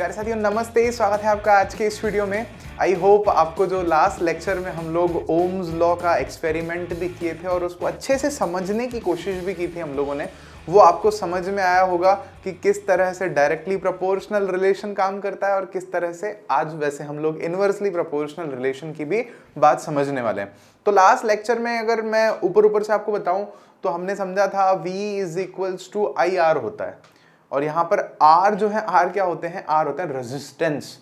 प्यारे साथियों नमस्ते, स्वागत है आपका आज के इस वीडियो में। आई होप आपको जो लास्ट लेक्चर में हम लोग ओम्स लॉ का एक्सपेरिमेंट भी किए थे और उसको अच्छे से समझने की कोशिश भी की थी हम लोगों ने, वो आपको समझ में आया होगा कि किस तरह से डायरेक्टली प्रोपोर्शनल रिलेशन काम करता है और किस तरह से आज वैसे हम लोग इनवर्सली प्रोपोर्शनल रिलेशन की भी बात समझने वाले हैं। तो लास्ट लेक्चर में अगर मैं ऊपर से आपको बताऊं तो हमने समझा था V is equals to I R होता है, और यहां पर R जो है, R क्या होते हैं? R होते हैं रेजिस्टेंस,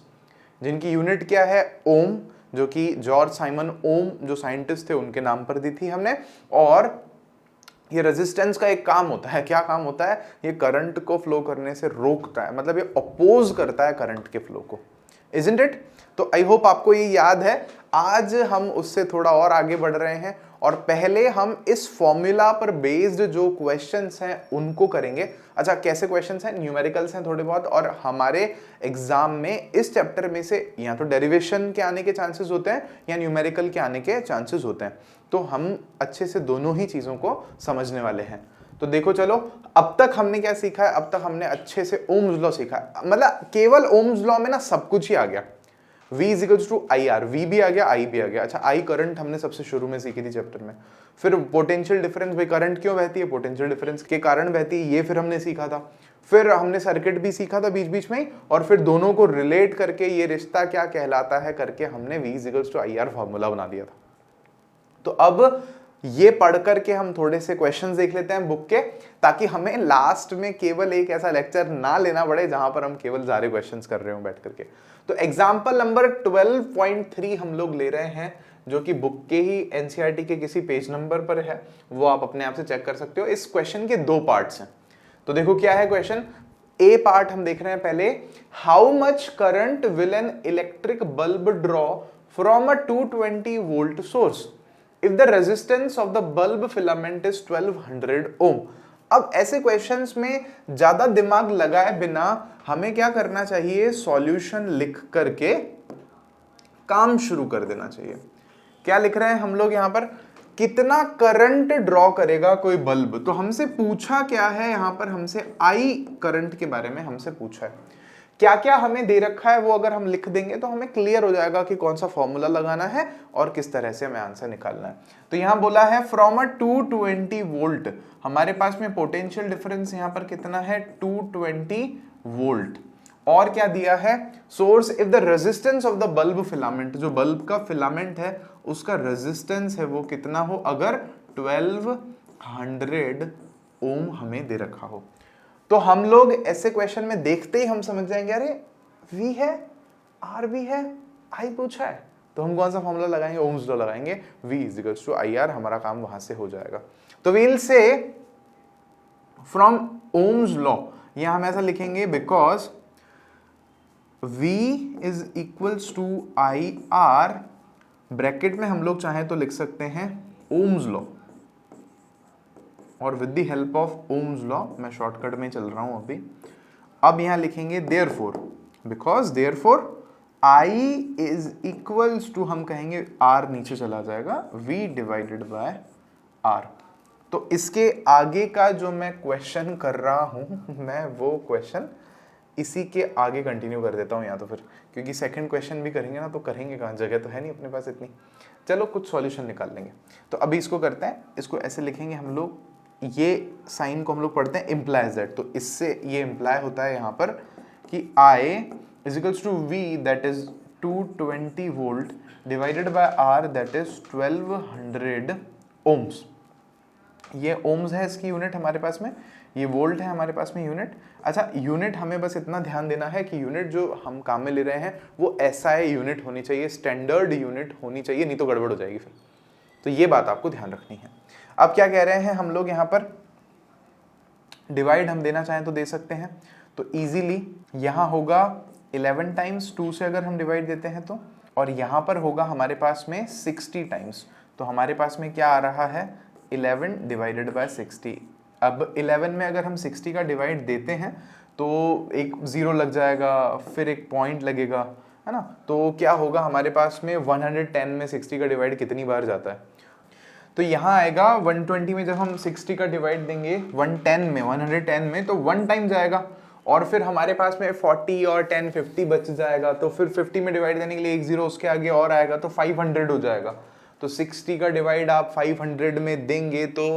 जिनकी यूनिट क्या है? ओम, जो कि जॉर्ज साइमन ओम जो साइंटिस्ट थे उनके नाम पर दी थी हमने। और ये रेजिस्टेंस का एक काम होता है, क्या काम होता है? ये करंट को फ्लो करने से रोकता है, मतलब ये अपोज करता है करंट के फ्लो को, इजंट इट? तो आई होप आपको ये याद है। आज हम उससे थोड़ा और आगे बढ़ रहे हैं और पहले हम इस फॉर्मूला पर बेस्ड जो क्वेश्चंस हैं उनको करेंगे। अच्छा, कैसे क्वेश्चंस हैं? न्यूमेरिकल्स हैं थोड़े बहुत, और हमारे एग्जाम में इस चैप्टर में से या तो डेरिवेशन के आने के चांसेस होते हैं या न्यूमेरिकल के आने के चांसेस होते हैं, तो हम अच्छे से दोनों ही चीजों को समझने वाले हैं। तो देखो चलो, अब तक हमने क्या सीखा है? अब तक हमने अच्छे से ओम्स लॉ सीखा है, मतलब केवल ओम्स लॉ में ना सब कुछ ही आ गया। V is equals to I R, V भी आ गया, I भी आ गया। अच्छा, I करंट हमने सबसे शुरू में सीखी थी चैप्टर में। फिर पोटेंशियल डिफरेंस, भाई करंट क्यों बहती है? पोटेंशियल डिफरेंस के कारण बहती है, ये फिर हमने सीखा था। फिर हमने सर्किट भी सीखा था बीच बीच में ही, और फिर दोनों को रिलेट करके ये रिश्ता क्या कहलाता है करके हमने V is equals to I R formula बना दिया था। तो अब ये पढ़ करके हम थोड़े से क्वेश्चंस देख लेते हैं बुक के, ताकि हमें लास्ट में केवल एक ऐसा लेक्चर ना लेना पड़े जहां पर हम केवल सारे क्वेश्चंस कर रहे हो बैठ करके। तो एग्जांपल नंबर 12.3 हम लोग ले रहे हैं, जो कि बुक के ही एनसीईआरटी के किसी पेज नंबर पर है, वो आप अपने आप से चेक कर सकते हो। इस क्वेश्चन के दो पार्ट्स हैं, तो देखो क्या है क्वेश्चन। ए पार्ट हम देख रहे हैं पहले, how much current will an electric bulb draw from a 220 volt source if the resistance of the bulb filament is 1200 ohm। अब ऐसे क्वेश्चंस में ज्यादा दिमाग लगाए बिना हमें क्या करना चाहिए? सॉल्यूशन लिख करके काम शुरू कर देना चाहिए। क्या लिख रहे हैं हम लोग यहां पर? कितना करंट ड्रॉ करेगा कोई बल्ब? तो हमसे पूछा क्या है यहां पर? हमसे आई करंट के बारे में हमसे पूछा है। क्या क्या हमें दे रखा है वो अगर हम लिख देंगे तो हमें क्लियर हो जाएगा कि कौन सा फॉर्मूला लगाना है और किस तरह से हमें आंसर निकालना है। तो यहां बोला है फ्रॉम अ 220 वोल्ट, हमारे पास में पोटेंशियल डिफरेंस यहां पर कितना है? 220 वोल्ट। और क्या दिया है? Source if the resistance of the bulb filament, जो बल्ब का फिलामेंट है उसका रेजिस्टेंस है वो कितना हो, अगर 1200 ओम हमें दे रखा हो। तो हम लोग ऐसे क्वेश्चन में देखते ही हम समझ जाएंगे, अरे V है, R भी है, I पूछा है, तो हम कौन सा फॉर्मूला लगाएंगे? ओम्स लॉ लगाएंगे। V is equals to I R, हमारा काम वहां से हो जाएगा। तो वील से फ्रॉम ओम्स लॉ, यहां हम ऐसा लिखेंगे because V is equals to I R, bracket में हम लोग चाहें तो लिख सकते हैं ओम्स लॉ, और with the help of Ohm's law, मैं शॉर्टकट में चल रहा हूं अभी। अब यहां लिखेंगे therefore, because therefore I is equals to, हम कहेंगे R नीचे चला जाएगा, V डिवाइडेड बाय R। तो इसके आगे का जो मैं क्वेश्चन कर रहा हूं, मैं वो क्वेश्चन इसी के आगे कंटिन्यू कर देता हूं, या तो फिर क्योंकि सेकंड क्वेश्चन भी करेंगे ना, तो करेंगे कहाँ, जगह तो है नहीं अपने पास इतनी। चलो कुछ सॉल्यूशन निकाल लेंगे। तो अभी इसको करते हैं, इसको ऐसे लिखेंगे हम लोग, ये साइन को हम लोग पढ़ते हैं इम्प्लाइज दैट, तो इससे ये इम्प्लाई होता है यहाँ पर कि I is equals to V that is 220 volt divided by R that is 1200 ohms. ये ओम्स है इसकी यूनिट हमारे पास में, ये वोल्ट है हमारे पास में यूनिट। अच्छा, यूनिट हमें बस इतना ध्यान देना है कि यूनिट जो हम काम में ले रहे हैं वो SI यूनिट होनी चाहिए, स्टैंडर्ड यूनिट होनी चाहिए, नहीं तो गड़बड़ हो जाएगी फिर। तो ये बात आपको ध्यान रखनी है। अब क्या कह रहे हैं हम लोग यहाँ पर? डिवाइड हम देना चाहें तो दे सकते हैं, तो इजीली यहाँ होगा 11 टाइम्स 2 से अगर हम डिवाइड देते हैं तो, और यहाँ पर होगा हमारे पास में 60 टाइम्स, तो हमारे पास में क्या आ रहा है? 11 डिवाइडेड बाय 60। अब 11 में अगर हम 60 का डिवाइड देते हैं तो एक जीरो लग जाएगा, फिर एक पॉइंट लगेगा, है ना? तो क्या होगा हमारे पास में? 110 में 60 का डिवाइड कितनी बार जाता है? तो यहाँ आएगा 120 में जब हम 60 का डिवाइड देंगे 110 में, 110 में, तो 1 टाइम जाएगा, और फिर हमारे पास में 40 और 10 50 बच जाएगा, तो फिर 50 में डिवाइड देने के लिए एक जीरो उसके आगे और आएगा, तो 500 हो जाएगा। तो 60 का डिवाइड आप 500 में देंगे तो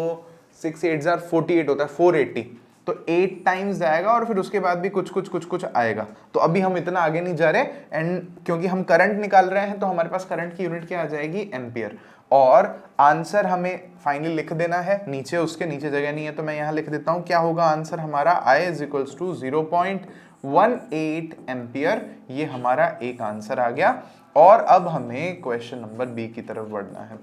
6 8 48 होता है, 480, तो 8 टाइम्स जाएगा और फिर उसके बाद भी कुछ आएगा। तो अभी हम इतना आगे नहीं जा रहे, एंड क्योंकि हम करंट निकाल रहे हैं तो हमारे पास करंट की यूनिट क्या आ जाएगी, एम्पियर। और आंसर हमें फाइनली लिख देना है, नीचे उसके नीचे जगह नहीं है तो मैं यहाँ लिख देता हूँ, क्या होगा आंसर हमारा, I = 0.18 एम्पियर। ये हमारा एक आंसर आ गया। और अब हमें क्वेश्चन नंबर बी की तरफ बढ़ना है।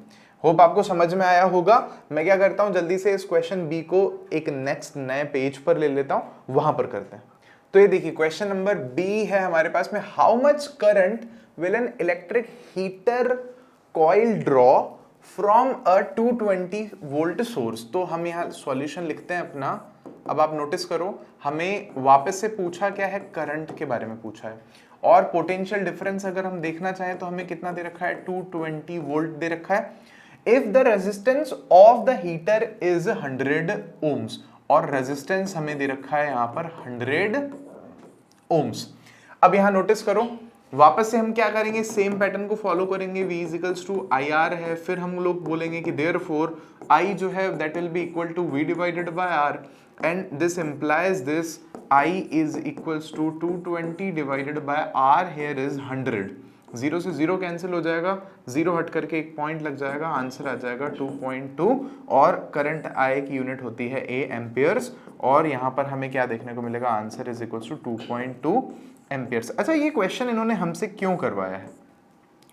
होप आपको समझ में आया होगा। मैं क्या करता हूं, जल्दी से इस क्वेश्चन बी को एक नेक्स्ट नए पेज पर ले लेता हूं, वहां पर करते हैं। तो ये देखिए क्वेश्चन नंबर बी है हमारे पास में, how much current will an electric heater coil draw from a 220 volt source. तो हम यहाँ सॉल्यूशन लिखते हैं अपना। अब आप नोटिस करो, हमें वापस से पूछा क्या है, करंट के बारे में पूछा है। और पोटेंशियल डिफरेंस अगर हम देखना चाहें तो हमें कितना दे रखा है, 220 वोल्ट दे रखा है। If the resistance of the heater is 100 ohms, और रेजिस्टेंस हमें दे रखा है यहां पर 100 ओम्स। अब यहां नोटिस करो, वापस से हम क्या करेंगे, सेम पैटर्न को फॉलो करेंगे। V = IR है, फिर हम लोग बोलेंगे कि therefore I जो है that will be equal to V divided by R, and this implies this I is equals to 220 divided by R here is 100। Zero से जीरो कैंसिल हो जाएगा, जीरो हट करके एक पॉइंट लग जाएगा, आंसर आ जाएगा 2.2। और करंट I की यूनिट होती है A एम्पियर्स, और यहाँ पर हमें क्या देखने को मिलेगा, answer is equals to 2.2 amperes. अच्छा, ये क्वेश्चन इन्होंने हमसे क्यों करवाया है,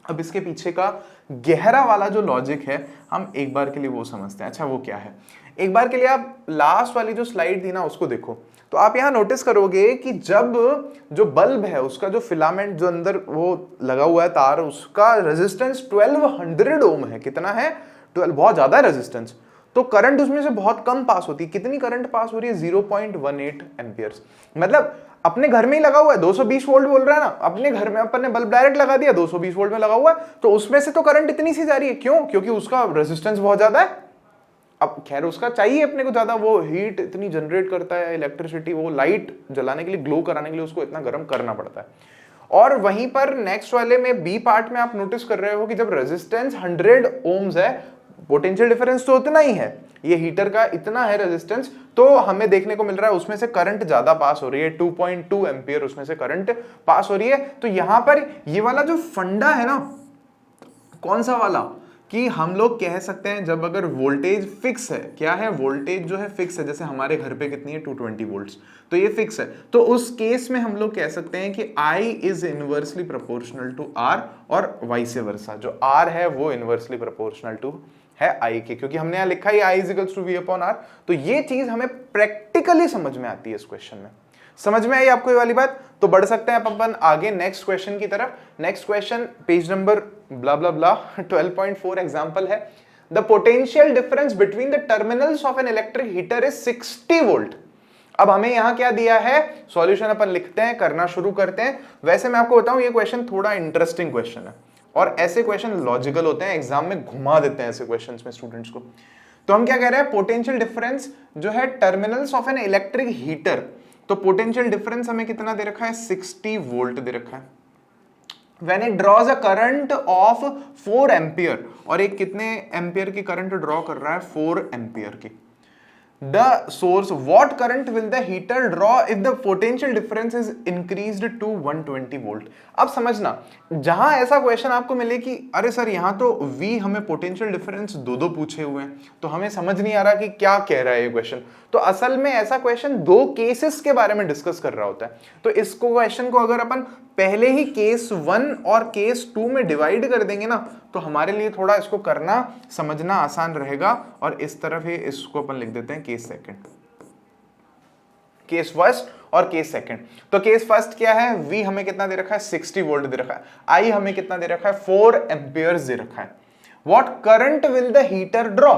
अब इसके पीछे का गहरा वाला जो लॉजिक है हम एक बार के लिए वो समझते हैं। अच्छा, वो क्या है, एक बार के लिए आप लास्ट वाली जो स्लाइड थी ना उसको देखो, तो आप यहाँ नोटिस करोगे कि जब जो बल्ब है उसका जो फिलामेंट जो अंदर वो लगा हुआ है तार, उसका रेजिस्टेंस 1200 ओम है। कितना है, 12, बहुत ज्यादा है रेजिस्टेंस। तो करंट उसमें से बहुत कम पास होती है। कितनी करंट पास हो रही है, 0.18 एम्पियर्स। मतलब अपने घर में ही लगा हुआ है, 220 वोल्ट बोल रहा है ना, अपने घर में अपन ने बल्ब डायरेक्ट लगा दिया, 220 वोल्ट में लगा हुआ है, तो उसमें से तो करंट इतनी सी जा रही है। क्यों, क्योंकि उसका रेजिस्टेंस बहुत ज्यादा है। अब खैर उसका चाहिए अपने को ज्यादा, वो हीट इतनी जनरेट करता है, इलेक्ट्रिसिटी, वो लाइट जलाने के लिए, ग्लो कराने के लिए उसको इतना गर्म करना पड़ता है। और वहीं पर नेक्स्ट वाले में बी पार्ट में आप नोटिस कर रहे हो कि जब रेजिस्टेंस 100 ओम्स है, पोटेंशियल डिफरेंस तो उतना ही है, ये हीटर का इतना है रेजिस्टेंस, तो हमें देखने को मिल रहा है उसमें से करंट ज्यादा पास हो रही है, 2.2 एम्पियर उसमें से करंट पास हो रही है। तो यहां पर ये वाला जो फंडा है ना, कौन सा वाला, कि हम लोग कह सकते हैं जब अगर वोल्टेज फिक्स है, क्या है, वोल्टेज जो है फिक्स है, जैसे हमारे घर पे कितनी है 220 वोल्ट्स, तो ये फिक्स है, तो उस केस में हम लोग कह सकते हैं कि I is inversely proportional to R, और वाइस वर्सा, जो R है वो इनवर्सली प्रोपोर्शनल टू है I के, क्योंकि हमने यहाँ लिखा है I = V/R। तो ये चीज हमें प्रैक्टिकली समझ में आती है इस क्वेश्चन में। समझ में आई आपको ये वाली बात? तो बढ़ सकते हैं अपन आगे नेक्स्ट क्वेश्चन की तरफ। नेक्स्ट क्वेश्चन पेज नंबर ब्ला ब्ला ब्ला 12.4 एग्जांपल है, the potential difference between the terminals of an electric heater is 60 volt. अब हमें यहां क्या दिया है, सॉल्यूशन अपन लिखते हैं, करना शुरू करते हैं। वैसे मैं आपको बताऊं ये क्वेश्चन थोड़ा इंटरेस्टिंग क्वेश्चन है, और ऐसे क्वेश्चन लॉजिकल होते हैं, एग्जाम में घुमा देते हैं ऐसे क्वेश्चंस में स्टूडेंट्स को। तो हम क्या कह रहे हैं, पोटेंशियल डिफरेंस जो है terminals of an electric heater, तो पोटेंशियल डिफरेंस हमें कितना दे रखा है, 60 वोल्ट दे रखा है। When it draws a current of 4 ampere, और एक कितने एम्पियर की करंट ड्रॉ कर रहा है, 4 एम्पियर की। The source, what current will the heater draw if the potential difference is increased to 120 volt? अब समझना, जहां ऐसा क्वेश्चन आपको मिले कि अरे सर यहां तो V हमें पोटेंशियल डिफरेंस दो पूछे हुए हैं, तो हमें समझ नहीं आ रहा कि क्या कह रहा है ये क्वेश्चन, तो असल में ऐसा क्वेश्चन दो केसेस के बारे में डिस्कस कर रहा होता है। तो इस क्वेश्चन को अगर अपन पहले ही केस 1 और केस 2 में डिवाइड कर देंगे ना, तो हमारे लिए थोड़ा इसको करना समझना आसान रहेगा। और इस तरफ ही इसको अपन लिख देते हैं केस सेकंड, केस फर्स्ट और केस सेकंड। तो केस फर्स्ट क्या है, V हमें कितना दे रखा है, 60 वोल्ट दे रखा है, I हमें कितना दे रखा है, 4 एम्पियर्स दे रखा है। What current will the heater draw,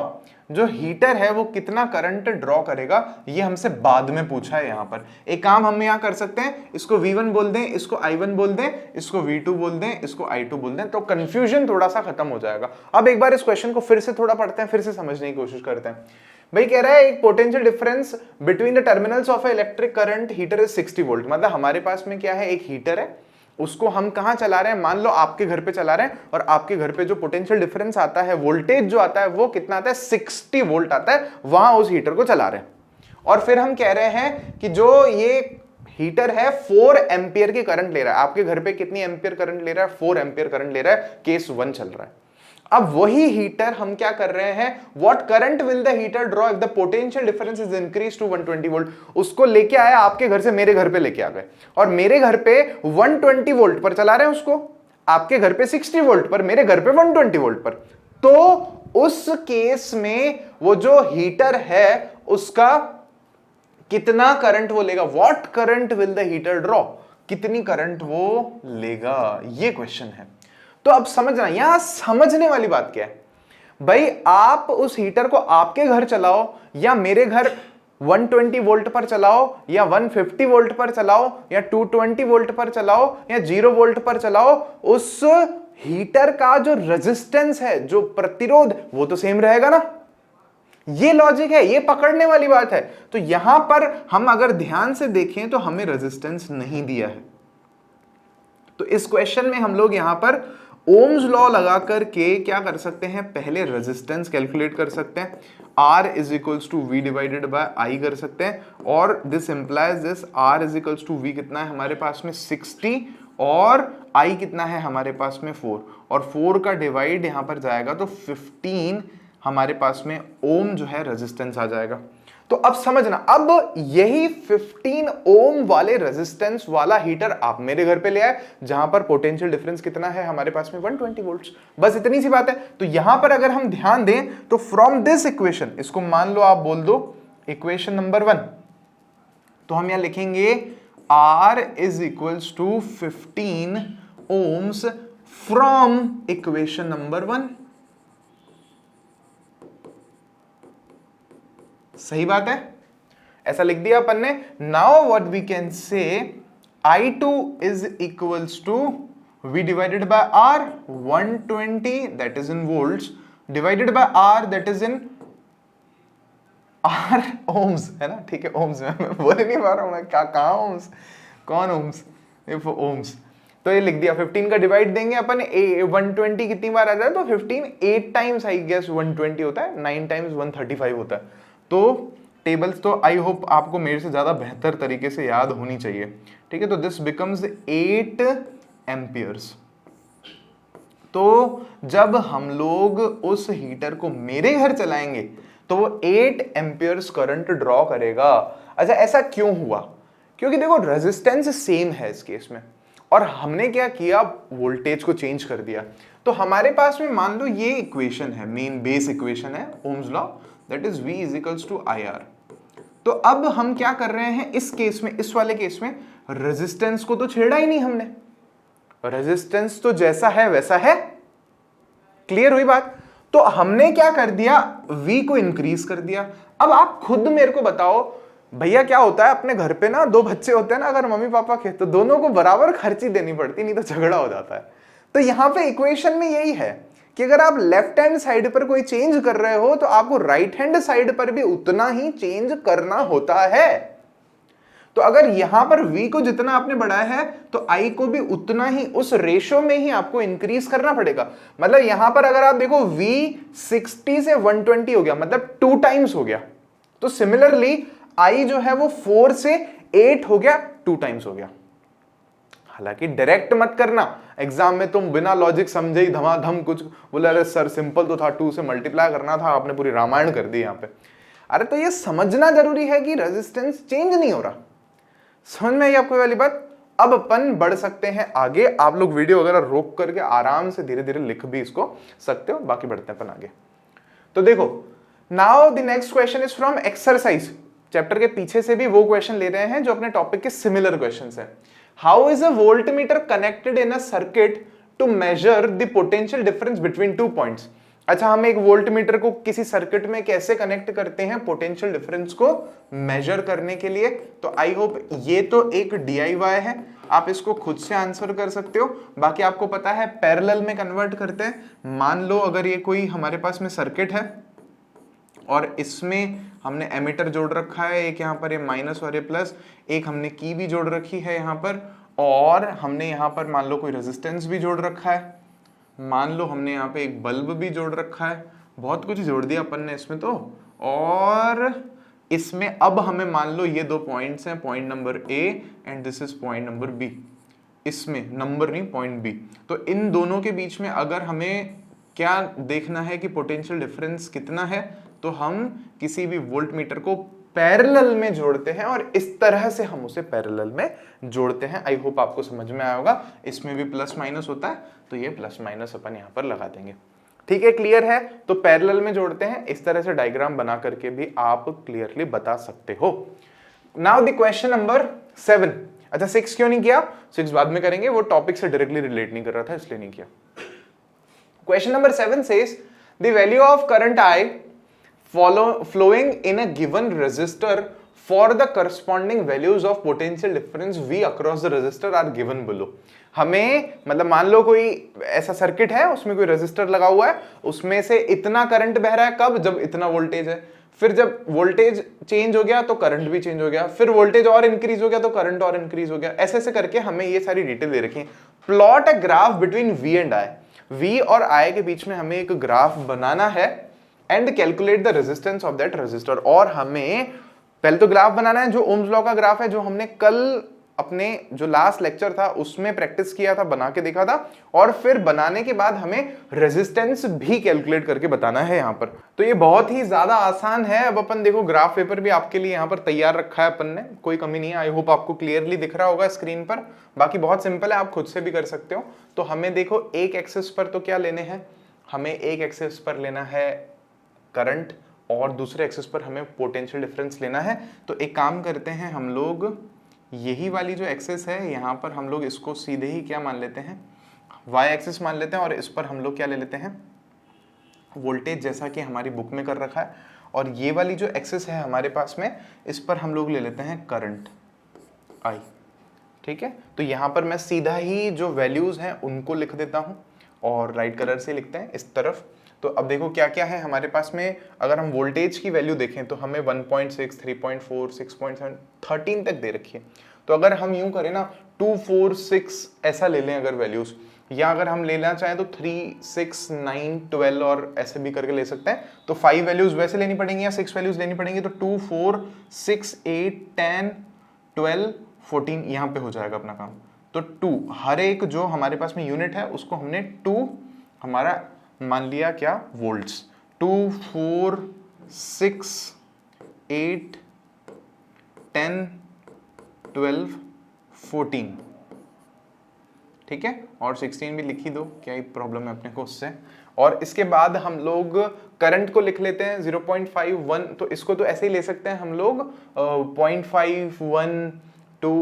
जो हीटर है वो कितना करंट ड्रॉ करेगा, ये हमसे बाद में पूछा है। यहां पर एक काम हम यहां कर सकते हैं, इसको V1 बोल दें, इसको I1 बोल दें, इसको V2 बोल दें, इसको I2 बोल दें, तो कंफ्यूजन थोड़ा सा खत्म हो जाएगा। अब एक बार इस क्वेश्चन को फिर से थोड़ा पढ़ते हैं, फिर से समझने की कोशिश करते हैं। भाई कह रहा है एक potential difference between the terminals of electric current heater is 60 volt. मतलब हमारे पास में क्या है, एक हीटर है, उसको हम कहां चला रहे हैं, मान लो आपके घर पे चला रहे हैं, और आपके घर पे जो पोटेंशियल डिफरेंस आता है, वोल्टेज जो आता है वो कितना आता है, 60 वोल्ट आता है, वहां उस हीटर को चला रहे हैं। और फिर हम कह रहे हैं कि जो ये हीटर है 4 एम्पियर की करंट ले रहा है। आपके घर पे कितनी एम्पियर करंट ले रहा है, 4 एम्पियर करंट ले रहा है, केस 1 चल रहा है। अब वही हीटर हम क्या कर रहे हैं, what current will the heater draw if the potential difference is increase to 120 volt. उसको लेके आया आपके घर से मेरे घर पे लेके आ गए, और मेरे घर पे 120 वोल्ट पर चला रहे हैं उसको, आपके घर पे 60 वोल्ट पर, मेरे घर पे 120 वोल्ट पर। तो उस केस में वो जो हीटर है उसका कितना करंट वो लेगा, what current will the heater draw, कितनी करंट वो लेगा, ये क्वेश्चन है। तो अब समझना, यहां समझने वाली बात क्या है भाई, आप उस हीटर को आपके घर चलाओ या मेरे घर 120 वोल्ट पर चलाओ या 150 वोल्ट पर चलाओ या 220 वोल्ट पर चलाओ या 0 वोल्ट पर चलाओ, उस हीटर का जो रेजिस्टेंस है, जो प्रतिरोध, वो तो सेम रहेगा ना। ये लॉजिक है, ये पकड़ने वाली बात है। तो यहां पर हम अगर ध्यान से देखें तो हमें रेजिस्टेंस नहीं दिया है, तो इस क्वेश्चन में हम लोग यहां पर ओम्स लॉ लगा करके क्या कर सकते हैं, पहले रेजिस्टेंस कैलकुलेट कर सकते हैं, R is equals to V divided by I कर सकते हैं, और this implies this, R is equals to V कितना है हमारे पास में 60, और I कितना है हमारे पास में 4, और 4 का डिवाइड यहां पर जाएगा तो 15 हमारे पास में ओम जो है रेजिस्टेंस आ जाएगा। तो अब समझना, अब यही 15 ओम वाले रेजिस्टेंस वाला हीटर आप मेरे घर पे ले आए, जहां पर पोटेंशियल डिफरेंस कितना है हमारे पास में 120 वोल्ट्स, बस इतनी सी बात है। तो यहां पर अगर हम ध्यान दें तो फ्रॉम दिस इक्वेशन, इसको मान लो आप बोल दो इक्वेशन नंबर 1, तो हम यहां लिखेंगे R is equals to 15 ohms from equation number 1। सही बात है, ऐसा लिख दिया अपन ने। Now what we can say, I2 is equals to V divided by R, 120 that is in volts divided by R that is in R ohms, है ना, ठीक है, ओम्स में बोल नहीं पा रहा हूं मैं, क्या कहां ओम्स, कौन ओम्स, इफ ओम्स। तो ये लिख दिया, 15 का डिवाइड देंगे अपन, 120 कितनी बार आ जाए, तो 15 8 टाइम्स आई गेस 120 होता है, 9 टाइम्स 135 होता है। तो टेबल्स तो आई होप आपको मेरे से ज्यादा बेहतर तरीके से याद होनी चाहिए, ठीक है। तो दिस बिकम्स 8 एम्पियर्स। तो जब हम लोग उस हीटर को मेरे घर चलाएंगे तो वो 8 एम्पियर्स करंट ड्रॉ करेगा। अच्छा, ऐसा क्यों हुआ, क्योंकि देखो रेजिस्टेंस सेम है इस केस में, और हमने क्या किया, वोल्टेज को चेंज कर दिया। तो हमारे पास में मान लो ये इक्वेशन है, मेन बेस इक्वेशन है ohm's law, that is V is equals to IR। तो अब हम क्या कर रहे हैं इस केस में, इस वाले केस में रेजिस्टेंस को तो छेड़ा ही नहीं हमने, रेजिस्टेंस तो जैसा है वैसा है, क्लियर हुई बात। तो हमने क्या कर दिया, V को इंक्रीज कर दिया। अब आप खुद मेरे को बताओ भैया, क्या होता है अपने घर पे ना, 2 बच्चे होते हैं ना, अगर मम्मी पापा के, तो दोनों को बराबर खर्ची देनी पड़ती, नहीं तो झगड़ा हो जाता है। तो यहां पे इक्वेशन में यही है कि अगर आप लेफ्ट हैंड साइड पर कोई चेंज कर रहे हो तो आपको राइट हैंड साइड पर भी उतना ही चेंज करना होता है। तो अगर यहां पर V को जितना आपने बढ़ाया है तो I को भी उतना ही, उस रेशो में ही आपको इंक्रीज करना पड़ेगा। मतलब यहां पर अगर आप देखो V 60 से 120 हो गया, मतलब 2 टाइम्स हो गया। तो सिमिलरली I जो है वो 4 से 8 हो गया, 2 टाइम्स हो गया। हालांकि डायरेक्ट मत करना, एग्जाम में तुम बिना लॉजिक समझे ही धमाधम कुछ बोले, अरे सर सिंपल तो था, 2 से मल्टीप्लाई करना था, आपने पूरी रामायण कर दी यहाँ पे। अरे तो ये समझना जरूरी है कि रेजिस्टेंस चेंज नहीं हो रहा। समझ में आई आपको वाली बात। अब अपन बढ़ सकते हैं आगे, आप लोग वीडियो वगैरह रोक करके आराम से धीरे धीरे लिख भी इसको सकते हो, बाकी बढ़ते हैं अपन आगे। तो देखो, now the next question is from exercise chapter के पीछे से भी वो क्वेश्चन ले रहे हैं जो अपने टॉपिक के सिमिलर क्वेश्चंस हैं। How is a voltmeter connected in a circuit to measure the potential difference between 2 points. अच्छा, हम एक वोल्टमीटर को किसी सर्किट में कैसे कनेक्ट करते हैं पोटेंशियल डिफरेंस को मेजर करने के लिए। तो आई होप ये तो एक DIY है, आप इसको खुद से आंसर कर सकते हो। बाकी आपको पता है पैरेलल में कन्वर्ट करते हैं। मान लो अगर ये कोई हमारे पास में सर्किट है, और इसमें हमने एमिटर जोड़ रखा है, एक यहाँ पर ये माइनस और ये प्लस, एक हमने की भी जोड़ रखी है यहाँ पर, और हमने यहाँ पर मान लो कोई रेजिस्टेंस भी जोड़ रखा है, मान लो हमने यहाँ पे एक बल्ब भी जोड़ रखा है, बहुत कुछ जोड़ दिया अपन ने इसमें तो। और इसमें अब हमें मान लो ये दो पॉइंट्स हैं, point number A and this is point number B, इसमें नंबर नहीं पॉइंट बी। तो इन दोनों के बीच में अगर हमें क्या देखना है कि पोटेंशियल डिफरेंस कितना है, तो हम किसी भी वोल्ट मीटर को पैरेलल में जोड़ते हैं और इस तरह से हम उसे पैरेलल में जोड़ते हैं। आई होप आपको समझ में आया होगा। इसमें भी प्लस माइनस होता है तो ये प्लस माइनस अपन यहाँ पर लगा देंगे। ठीक है, क्लियर है? तो पैरेलल में जोड़ते हैं, इस तरह से डायग्राम बना करके भी आप क्लियरली बता सकते हो। Now the question number 7। अच्छा 6 क्यों नहीं किया? 6 बाद में करेंगे, वो टॉपिक से डायरेक्टली रिलेट नहीं कर रहा था इसलिए नहीं किया। Question number 7 says the value of current I flowing in a given resistor for the corresponding values of potential difference V across the resistor are given below। हमें मतलब मान लो कोई ऐसा सर्किट है, उसमें कोई रेजिस्टर लगा हुआ है, उसमें से इतना करंट बह रहा है, कब? जब इतना वोल्टेज है, फिर जब वोल्टेज चेंज हो गया तो करंट भी चेंज हो गया, फिर वोल्टेज और इंक्रीज हो गया तो करंट और इंक्रीज हो गया। ऐसे ऐसे करके हमें ये सारी डिटेल दे रखी है। Plot a graph between V and I, V और I के बीच में हमें एक ग्राफ बनाना है and calculate the resistance of that resistor. और हमें पहले तो ग्राफ बनाना है जो ओम्स लॉ का ग्राफ है, जो हमने कल अपने जो लास्ट लेक्चर था उसमें प्रैक्टिस किया था, बना के देखा था, और फिर बनाने के बाद हमें रेजिस्टेंस भी कैलकुलेट करके बताना है यहाँ पर। तो ये बहुत ही ज्यादा आसान है। अब अपन देखो ग्राफ पेपर भी आपके लिए यहाँ पर तैयार रखा है अपन ने, कोई कमी नहीं है। आई होप आपको क्लियरली दिख रहा होगा स्क्रीन पर। बाकी बहुत सिंपल है, आप खुद से भी कर सकते हो। तो हमें देखो एक एक्सिस पर तो क्या लेने हैं, हमें एक एक्सिस पर लेना है करंट और दूसरे एक्सिस पर हमें पोटेंशियल डिफरेंस लेना है। तो एक काम करते हैं हम लोग, यही वाली जो एक्सिस है यहाँ पर हम लोग इसको सीधे ही क्या मान लेते हैं, वाई एक्सिस मान लेते हैं, और इस पर हम लोग क्या ले लेते हैं, वोल्टेज, जैसा कि हमारी बुक में कर रखा है। और ये वाली जो एक्सिस है हमारे पास में, इस पर हम लोग ले लेते हैं करंट आई। ठीक है, तो यहाँ पर मैं सीधा ही जो वैल्यूज हैं उनको लिख देता हूँ और राइट कलर से लिखते हैं इस तरफ। तो अब देखो क्या क्या है हमारे पास में। अगर हम वोल्टेज की वैल्यू देखें तो हमें 1.6, 3.4, 6.7, 13 तक दे रखी है। तो अगर हम यूं करें ना 2, 4, 6 ऐसा ले लें अगर वैल्यूज, या अगर हम लेना चाहें तो 3, 6, 9, 12 और ऐसे भी करके ले सकते हैं। तो 5 वैल्यूज वैसे लेनी पड़ेंगी या 6 वैल्यूज लेनी पड़ेंगी। तो 2, 4, 6, 8, 10, 12, 14 यहाँ पे हो जाएगा अपना काम। तो 2 हर एक जो हमारे पास में यूनिट है उसको हमने 2 हमारा मान लिया क्या, वोल्ट्स। 2, 4, 6, 8, 10, 12, 14। ठीक है, और 16 भी लिख ही दो, क्या ही प्रॉब्लम है अपने को उससे। और इसके बाद हम लोग करंट को लिख लेते हैं 0.51। तो इसको तो ऐसे ही ले सकते हैं हम लोग 0.5, 1, 2,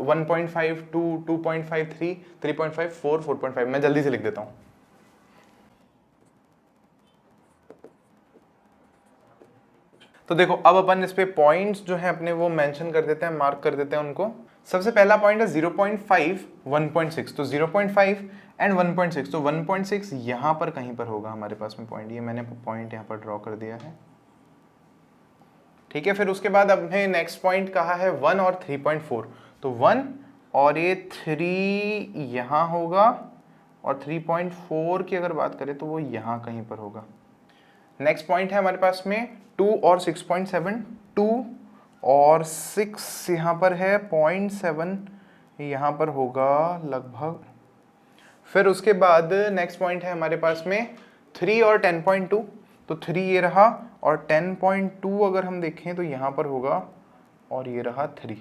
1.5, 2, 2.53, 3.5, 4, 4.5। मैं जल्दी से लिख देता हूं। तो देखो अब अपन इस पे पॉइंट्स जो है अपने वो मेंशन कर देते हैं, मार्क कर देते हैं उनको। सबसे पहला पॉइंट है 0.5, 1.6। तो 0.5 एंड 1.6, तो 1.6 यहाँ पर कहीं पर होगा हमारे पास में पॉइंट। ये मैंने पॉइंट यहाँ पर ड्रॉ कर दिया है। ठीक है, फिर उसके बाद अब नेक्स्ट पॉइंट कहा है 1 और 3.4। तो 1 और ये 3 यहाँ होगा, और 3.4 की अगर बात करें तो वो यहाँ कहीं पर होगा। नेक्स्ट पॉइंट है हमारे पास में 2 और 6.7। 2 और 6 यहाँ पर है, 0.7 यहाँ पर होगा लगभग। फिर उसके बाद नेक्स्ट पॉइंट है हमारे पास में 3 और 10.2। तो 3 ये रहा, और 10.2 अगर हम देखें तो यहाँ पर होगा, और ये रहा 3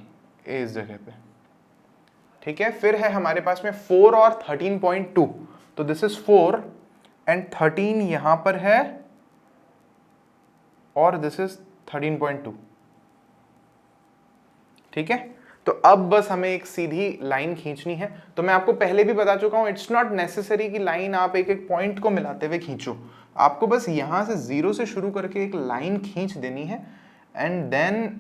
इस जगह पे। ठीक है, फिर है हमारे पास में 4 और 13.2। तो दिस इज 4 एंड 13 यहाँ पर है, और दिस इज 13.2। ठीक है, तो अब बस हमें एक सीधी लाइन खींचनी है। तो मैं आपको पहले भी बता चुका हूं, इट्स नॉट नेसेसरी कि लाइन आप एक एक पॉइंट को मिलाते हुए खींचो। आपको बस यहां से 0 से शुरू करके एक लाइन खींच देनी है, एंड देन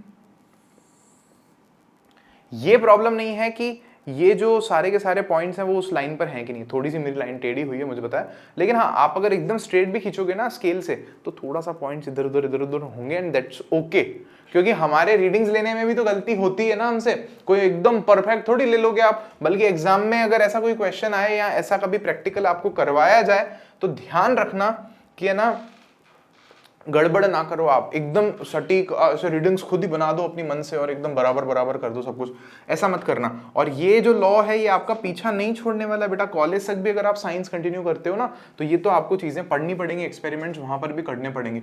ये प्रॉब्लम नहीं है कि ये जो सारे के सारे पॉइंट्स हैं वो उस लाइन पर हैं कि नहीं। थोड़ी सी मेरी लाइन टेढ़ी हुई है मुझे पता है, लेकिन हाँ आप अगर एकदम स्ट्रेट भी खींचोगे ना स्केल से तो थोड़ा सा पॉइंट्स इधर उधर होंगे, एंड दैट्स ओके, क्योंकि हमारे रीडिंग्स लेने में भी तो गलती होती है ना हमसे। कोई एकदम परफेक्ट थोड़ी ले लोगे आप, बल्कि एग्जाम में अगर ऐसा कोई क्वेश्चन आए या ऐसा कभी प्रैक्टिकल आपको करवाया जाए तो ध्यान रखना कि है ना गड़बड़ ना करो आप, एकदम सटीक रीडिंग्स खुद ही बना दो अपनी मन से और एकदम बराबर बराबर कर दो सब कुछ, ऐसा मत करना। और ये जो लॉ है ये आपका पीछा नहीं छोड़ने वाला बेटा। कॉलेज तक भी अगर आप साइंस कंटिन्यू करते हो ना तो ये तो आपको चीजें पढ़नी पड़ेंगी, एक्सपेरिमेंट्स वहां पर भी करने पड़ेंगे।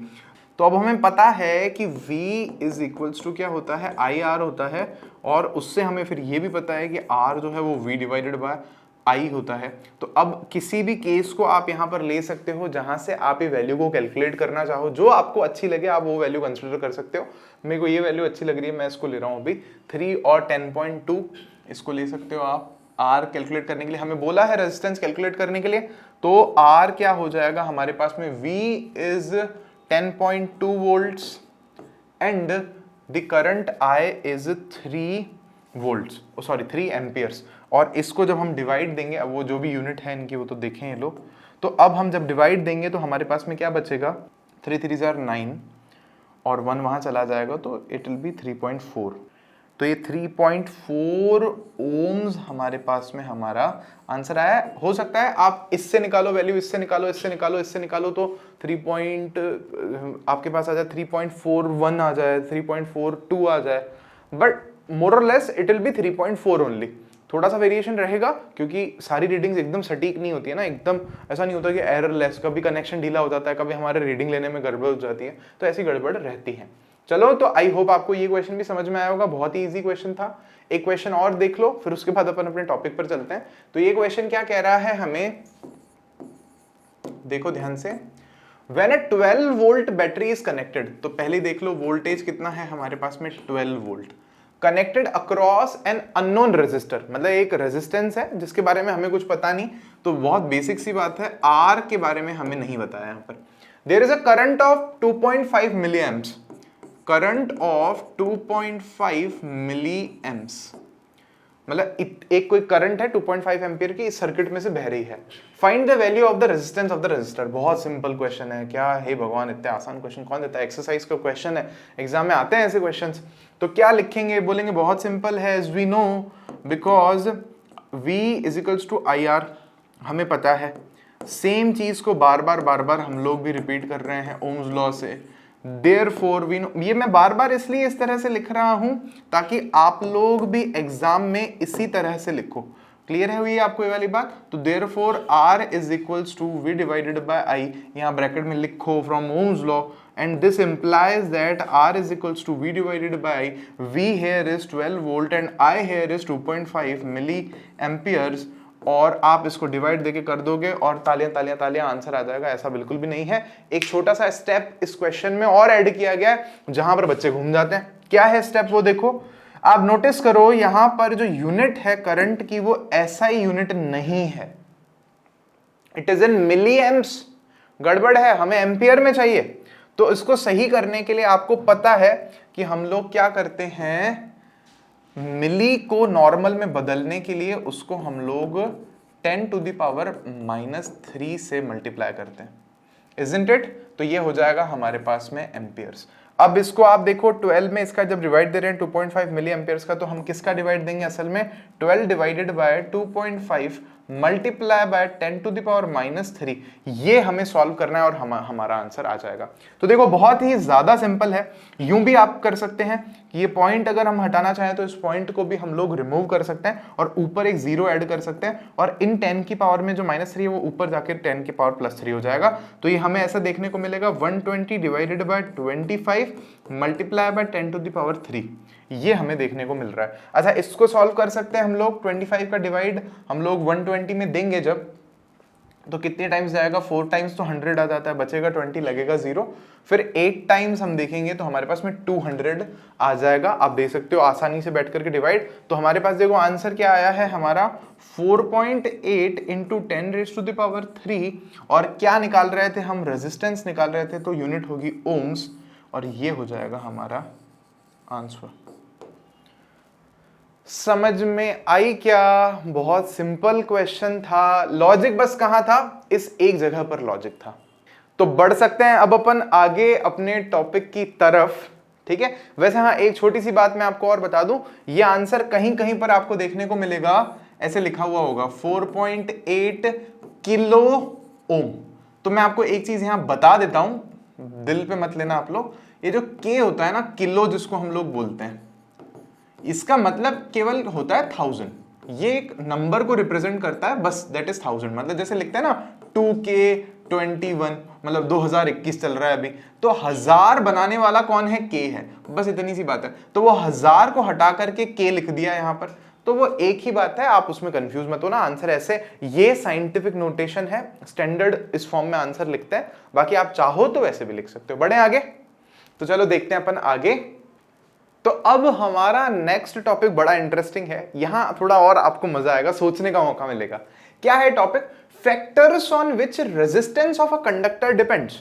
तो अब हमें पता है कि V इज इक्वल्स टू क्या होता है, IR होता है, और उससे हमें फिर ये भी पता है कि R जो है वो V डिवाइडेड बाय I होता है। तो अब किसी भी केस को आप यहाँ पर ले सकते हो जहां से आप ये वैल्यू को कैलकुलेट करना चाहो, जो आपको अच्छी लगे आप वो वैल्यू कंसिडर कर सकते हो। मेरे को ये वैल्यू अच्छी लग रही है, मैं इसको ले रहा हूँ अभी 3 और 10.2, इसको ले सकते हो आप R कैलकुलेट करने के लिए। हमें बोला है रेजिस्टेंस कैलकुलेट करने के लिए, तो R क्या हो जाएगा हमारे पास में, V is 10.2 volts and the current I is 3 volts, sorry 3 amperes. और इसको जब हम डिवाइड देंगे, अब वो जो भी यूनिट है इनकी वो तो देखें ये लोग, तो अब हम जब डिवाइड देंगे तो हमारे पास में क्या बचेगा, 3 3 जार 9 और 1 वहाँ चला जाएगा तो इट विल बी 3.4। तो ये 3.4 ओम्स हमारे पास में हमारा आंसर आया। हो सकता है आप इससे निकालो वैल्यू, इससे निकालो, इससे निकालो, इससे निकालो, तो 3 आपके पास आ जाए 3.41 आ जाए, 3.42 आ जाए, बट मोर और less it will be 3.4 only. थोड़ा सा वेरिएशन रहेगा क्योंकि सारी रीडिंग्स एकदम सटीक नहीं होती है ना, एकदम ऐसा नहीं होता कि एरर लेस, कभी कनेक्शन ढीला हो जाता है, कभी हमारे रीडिंग लेने में गड़बड़ हो जाती है, तो ऐसी गड़बड़ रहती है। चलो, तो आई होप आपको ये क्वेश्चन भी समझ में आया होगा, बहुत ही इजी क्वेश्चन था। एक क्वेश्चन और देख लो, फिर उसके बाद अपन अपने टॉपिक पर चलते हैं। तो ये क्वेश्चन क्या कह रहा है हमें, देखो ध्यान से, When a 12 volt battery is connected, तो पहले देख लो वोल्टेज कितना है हमारे पास में, 12 volt, connected across an unknown resistor, मतलब एक रेजिस्टेंस है जिसके बारे में हमें कुछ पता नहीं, तो बहुत बेसिक सी बात है, R के बारे में हमें नहीं बताया यहाँ पर। There is a current of 2.5 milliamps, current of 2.5 milliamps, मतलब एक कोई करंट है 2.5 एम्पियर की, इस सर्किट में से बह रही है। Find the value of the resistance of the resistor. बहुत सिंपल क्वेश्चन है, क्या है भगवान, इतने आसान क्वेश्चन कौन देता है, एक्सरसाइज का क्वेश्चन है, एग्जाम में आते हैं ऐसे क्वेश्चंस। तो क्या लिखेंगे, बोलेंगे बहुत सिंपल है, as we know because V is equals to IR, हमें पता है। सेम चीज को बार बार हम लोग भी रिपीट कर रहे हैं ओम्स लॉ से, Therefore we know, ये मैं बार बार इसलिए इस तरह से लिख रहा हूं ताकि आप लोग भी एग्जाम में इसी तरह से लिखो। क्लियर है हुई आपको ये वाली बात। तो therefore R is equals to V divided by I, यहाँ ब्रैकेट में लिखो from Ohm's law, and this implies that R is equals to V divided by I. V here is 12 volt and I here is 2.5 milliamperes, और आप इसको divide देके कर दोगे और तालियां तालियां तालियां आंसर आ जाएगा। ऐसा बिल्कुल भी नहीं है। एक छोटा सा स्टेप इस क्वेश्चन में और ऐड किया गया है जहां पर बच्चे घूम जाते हैं। क्या है स्टेप वो देखो, आप नोटिस करो यहां पर जो यूनिट है करंट की वो SI यूनिट नहीं है, it is in milliamps. गड़बड़ है, हमें एम्पियर में चाहिए। तो इसको सही करने के लिए आपको पता है कि हम लोग क्या करते हैं, मिली को नॉर्मल में बदलने के लिए उसको हम लोग 10 टू द पावर -3 से मल्टीप्लाई करते हैं, इजंट इट। तो ये हो जाएगा हमारे पास में एम्पियर्स। अब इसको आप देखो 12 में इसका जब डिवाइड दे रहे हैं 2.5 मिली एम्पियर्स का, तो हम किसका डिवाइड देंगे असल में, 12 divided by 2.5 multiply by 10 to the power -3, ये हमें सॉल्व करना है और हमारा आंसर आ जाएगा। तो देखो बहुत ही ज्यादा सिंपल है। यूं भी आप कर सकते हैं कि ये पॉइंट अगर हम हटाना चाहें तो इस पॉइंट को भी हम लोग रिमूव कर सकते हैं और ऊपर एक 0 ऐड कर सकते हैं, और इन 10 की पावर में जो -3 है वो ऊपर जाकर 10 की पावर +3 हो जाएगा। तो ये हमें ऐसा देखने को मिलेगा 120 divided by 25 multiply by 10 to the power 3, ये हमें देखने को मिल रहा है। अच्छा, इसको सॉल्व कर सकते हैं हम लोग। 25 का डिवाइड हम लोग 120 में देंगे जब, तो कितने टाइम्स जाएगा, 4 टाइम्स तो 100 आ जाता है, बचेगा 20, लगेगा 0। फिर 8 टाइम्स हम देखेंगे तो हमारे पास में 200 आ जाएगा। आप देख सकते हो आसानी से बैठ करके डिवाइड। तो हमारे पास देखो आंसर क्या आया है हमारा, 4.8 into 10 raise to the power 3, और क्या निकाल रहे थे हम, रेजिस्टेंस निकाल रहे थे, तो यूनिट होगी ओम्स, और ये हो जाएगा हमारा आंसर। समझ में आई क्या? बहुत सिंपल क्वेश्चन था, लॉजिक बस कहां था? इस एक जगह पर लॉजिक था। तो बढ़ सकते हैं अब अपन आगे अपने टॉपिक की तरफ, ठीक है। वैसे हाँ, एक छोटी सी बात मैं आपको और बता दूं, ये आंसर कहीं कहीं पर आपको देखने को मिलेगा, ऐसे लिखा हुआ होगा 4.8 किलो ओम। तो मैं आपको एक चीज यहां बता देता हूं, दिल पे मत लेना आप लोग, ये जो के होता है ना, किलो जिसको हम लोग बोलते हैं, इसका मतलब केवल होता है 1000। ये एक नंबर को रिप्रेजेंट करता है बस, दैट इज 1000। मतलब जैसे लिखते हैं ना 2K21, मतलब 2021 चल रहा है अभी, तो 1000 बनाने वाला कौन है? के है, बस इतनी सी बात है। तो वो 1000 को हटा करके के लिख दिया यहां पर, तो वो एक ही बात है, आप उसमें कंफ्यूज मत होना। आंसर ऐसे, ये साइंटिफिक नोटेशन है, स्टैंडर्ड इस फॉर्म में आंसर लिखते हैं। बाकी आप चाहो तो वैसे भी लिख सकते हो। बढ़े आगे, तो चलो देखते हैं अपन आगे। तो अब हमारा नेक्स्ट टॉपिक बड़ा इंटरेस्टिंग है, यहां थोड़ा और आपको मजा आएगा, सोचने का मौका मिलेगा। क्या है topic? Factors on which resistance of a conductor depends.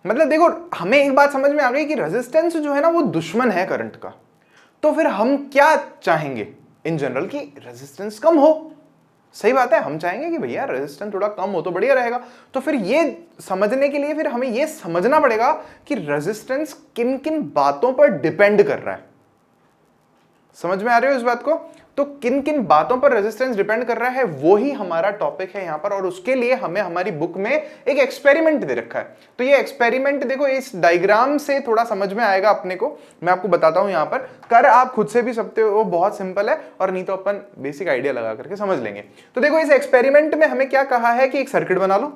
मतलब देखो, हमें एक बात समझ में आ गई कि रेजिस्टेंस जो है ना, वो दुश्मन है करंट का। तो फिर हम क्या चाहेंगे इन जनरल? कि रेजिस्टेंस कम हो। सही बात है, हम चाहेंगे कि भैया रेजिस्टेंस थोड़ा कम हो तो बढ़िया रहेगा। तो फिर ये समझने के लिए फिर हमें ये समझना पड़ेगा कि रेजिस्टेंस किन किन बातों पर डिपेंड कर रहा है। समझ में आ रही हो इस बात को? तो किन किन बातों पर रेजिस्टेंस डिपेंड कर रहा है, वो ही हमारा टॉपिक है यहां पर। और उसके लिए हमें हमारी बुक में एक एक्सपेरिमेंट दे रखा है। तो ये एक्सपेरिमेंट देखो, इस डायग्राम से थोड़ा समझ में आएगा अपने को, मैं आपको बताता हूं यहां पर। कर आप खुद से भी सकते हो, बहुत सिंपल है, और नहीं तो अपन बेसिक आइडिया लगा करके समझ लेंगे। तो देखो, इस एक्सपेरिमेंट में हमें क्या कहा है कि एक सर्किट बना लो।